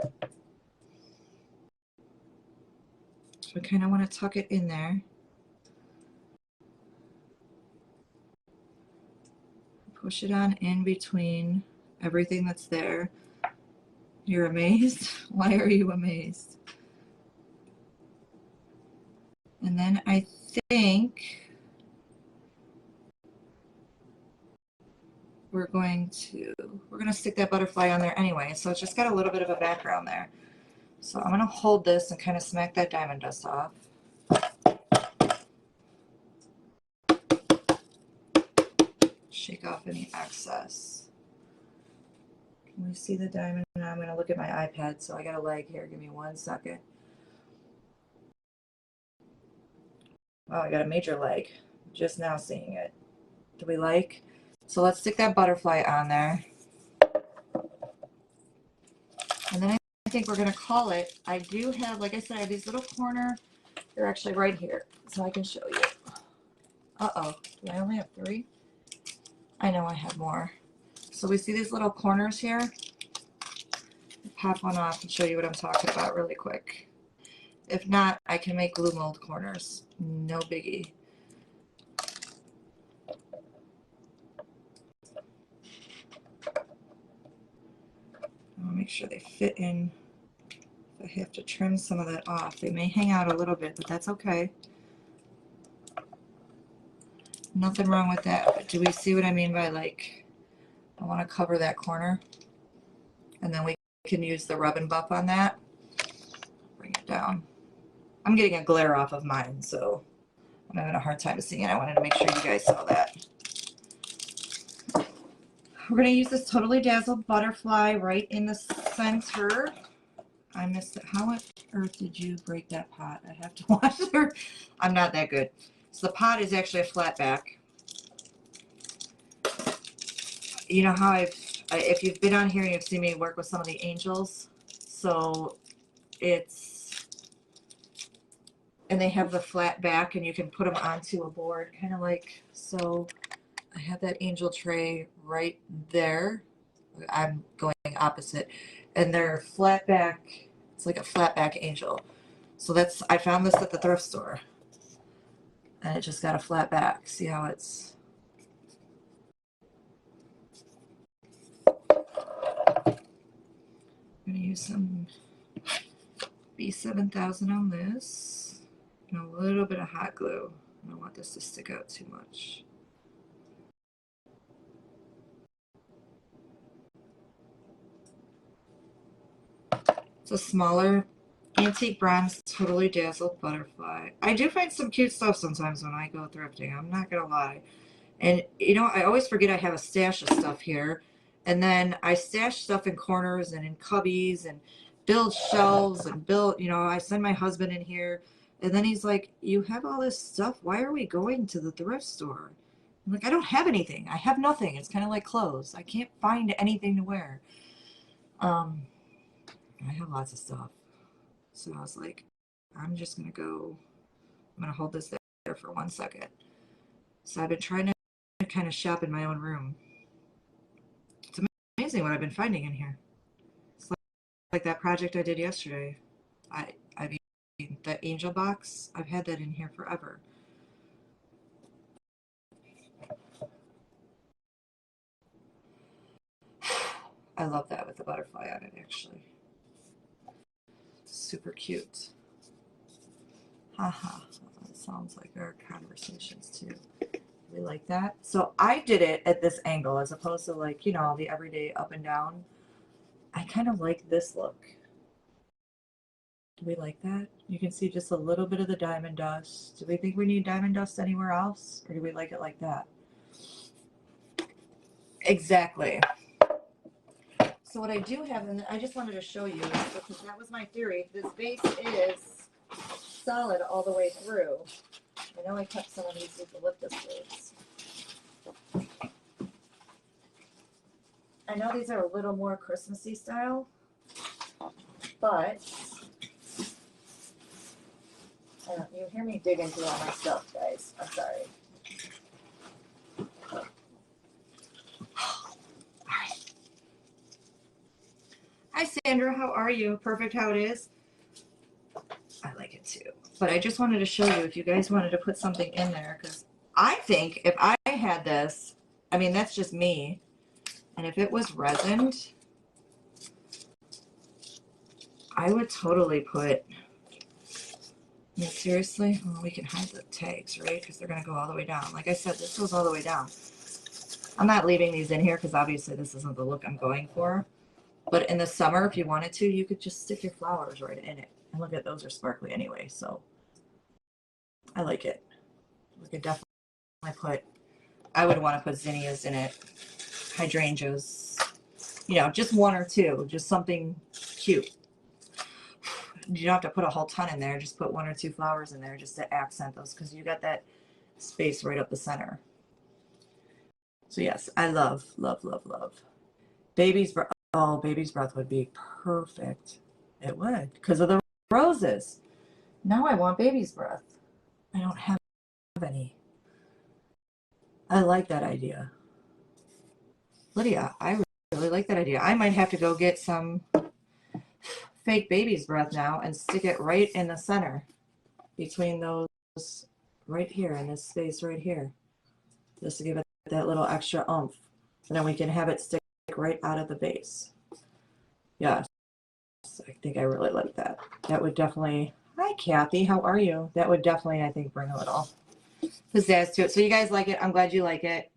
So I kind of want to tuck it in there. Push it on in between everything that's there. You're amazed? Why are you amazed? And then I think we're going to stick that butterfly on there anyway. So it's just got a little bit of a background there. So I'm going to hold this and kind of smack that diamond dust off. Shake off any excess. Can we see the diamond? Now I'm going to look at my iPad, so I got a lag here. Give me 1 second. Oh, I got a major lag. Just now seeing it. Do we like? So let's stick that butterfly on there. And then I think we're going to call it. I do have, like I said, I have these little corner. They're actually right here, so I can show you. Uh-oh. Do I only have 3? I know I have more. So we see these little corners here. Pop one off and show you what I'm talking about really quick. If not, I can make glue mold corners. No biggie. I want to make sure they fit in. I have to trim some of that off. They may hang out a little bit, but that's okay. Nothing wrong with that. But do we see what I mean by, like, I want to cover that corner, and then we can use the rub and buff on that. Bring it down. I'm getting a glare off of mine, so I'm having a hard time seeing it. I wanted to make sure you guys saw that. We're going to use this Totally Dazzled Butterfly right in the center. I missed it. How on earth did you break that pot? I have to watch her. I'm not that good. So the pot is actually a flat back. You know how if you've been on here, you've seen me work with some of the angels. So and they have the flat back, and you can put them onto a board, kind of like so. I have that angel tray right there. I'm going opposite, and they're flat back. It's like a flat back angel. So I found this at the thrift store, and it just got a flat back. See how it's. I'm gonna use some B7000 on this, and a little bit of hot glue. I don't want this to stick out too much. It's a smaller antique bronze Totally Dazzled Butterfly. I do find some cute stuff sometimes when I go thrifting. I'm not gonna lie. And you know, I always forget I have a stash of stuff here. And then I stash stuff in corners and in cubbies and build shelves and I send my husband in here. And then he's like, you have all this stuff. Why are we going to the thrift store? I'm like, I don't have anything. I have nothing. It's kind of like clothes. I can't find anything to wear. I have lots of stuff. So I was like, I'm just going to hold this there for 1 second. So I've been trying to kind of shop in my own room. It's amazing what I've been finding in here. It's like that project I did yesterday. I mean, the angel box, I've had that in here forever. I love that with the butterfly on it, actually. Super cute. Haha. That sounds like our conversations too. We like that. So I did it at this angle as opposed to like, the everyday up and down. I kind of like this look. Do we like that? You can see just a little bit of the diamond dust. Do we think we need diamond dust anywhere else? Or do we like it like that? Exactly. So what I do have, and I just wanted to show you, because that was my theory, this base is solid all the way through. I know I kept some of these eucalyptus roots. I know these are a little more Christmassy style, but you hear me dig into all my stuff, guys. I'm sorry. Hi, Sandra. How are you? Perfect how it is. I like it too. But I just wanted to show you if you guys wanted to put something in there, because I think if I had this, I mean, that's just me. And if it was resined, I would totally put, I mean, seriously, well, we can hide the tags, right? Because they're going to go all the way down. Like I said, this goes all the way down. I'm not leaving these in here because obviously this isn't the look I'm going for. But in the summer, if you wanted to, you could just stick your flowers right in it. And look at those are sparkly anyway, so I like it. We could definitely I would want to put zinnias in it, hydrangeas, just one or two, just something cute. You don't have to put a whole ton in there, just put 1 or 2 flowers in there just to accent those, because you got that space right up the center. So yes, I love, love, love, love. Baby's breath. Oh, baby's breath would be perfect. It would, because of the roses. Now I want baby's breath. I don't have any. I like that idea. Lydia, I really like that idea. I might have to go get some fake baby's breath now and stick it right in the center between those right here in this space right here, just to give it that little extra oomph. And then we can have it stick right out of the base. Yes, I think I really like that. That would definitely, hi Kathy, how are you? That would definitely, I think, bring a little pizzazz to it. So you guys like it. I'm glad you like it.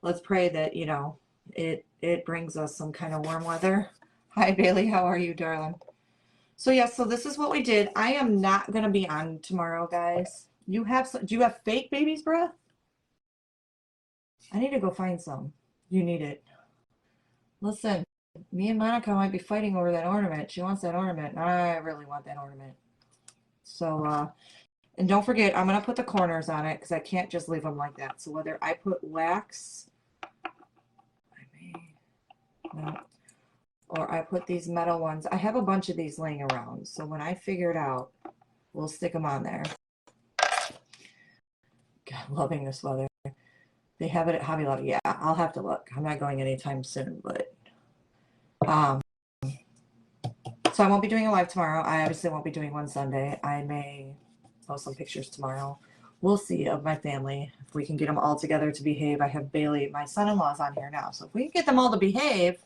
Let's pray that, you know, it brings us some kind of warm weather. Hi Bailey, how are you, darling? So yeah, so this is what we did. I am not gonna be on tomorrow, guys. You have some, do you have fake baby's breath? I need to go find some. You need it. Listen, me and Monica might be fighting over that ornament. She wants that ornament, and I really want that ornament. So, and don't forget, I'm gonna put the corners on it because I can't just leave them like that. So whether I put wax, I may, no, or I put these metal ones. I have a bunch of these laying around. So when I figure it out, we'll stick them on there. God, loving this weather. They have it at Hobby Lobby. Yeah, I'll have to look. I'm not going anytime soon, but so I won't be doing a live tomorrow. I obviously won't be doing one Sunday. I may post some pictures tomorrow. We'll see of my family if we can get them all together to behave. I have Bailey, my son-in-law's on here now, so if we can get them all to behave,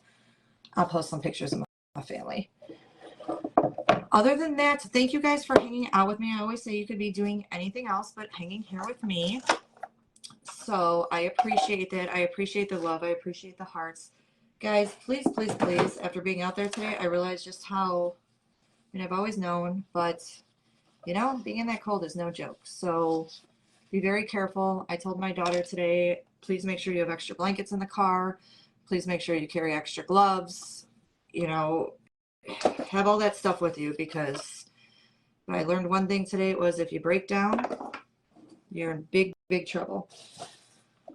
I'll post some pictures of my family. Other than that, thank you guys for hanging out with me. I always say you could be doing anything else but hanging here with me. So I appreciate that. I appreciate the love. I appreciate the hearts. Guys, please, please, please, after being out there today, I realized just how, I mean, I've always known, but, you know, being in that cold is no joke. So be very careful. I told my daughter today, please make sure you have extra blankets in the car. Please make sure you carry extra gloves. You know, have all that stuff with you, because I learned one thing today was if you break down, you're in big, big trouble.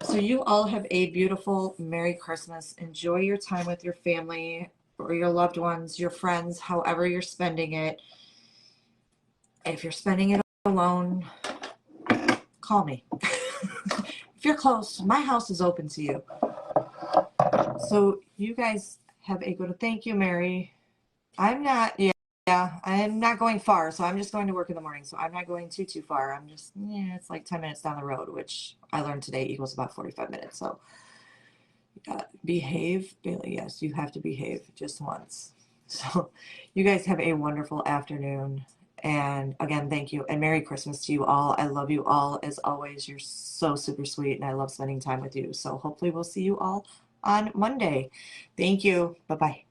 So you all have a beautiful Merry Christmas. Enjoy your time with your family or your loved ones, your friends, however you're spending it. If you're spending it alone, call me. If you're close, my house is open to you. So you guys have a good, thank you, Mary. I'm not, yeah, I'm not going far. So I'm just going to work in the morning. So I'm not going too far. I'm just, yeah, it's like 10 minutes down the road, which I learned today equals about 45 minutes. So behave, Bailey. Yes, you have to behave just once. So you guys have a wonderful afternoon. And again, thank you. And Merry Christmas to you all. I love you all. As always, you're so super sweet. And I love spending time with you. So hopefully we'll see you all on Monday. Thank you. Bye-bye.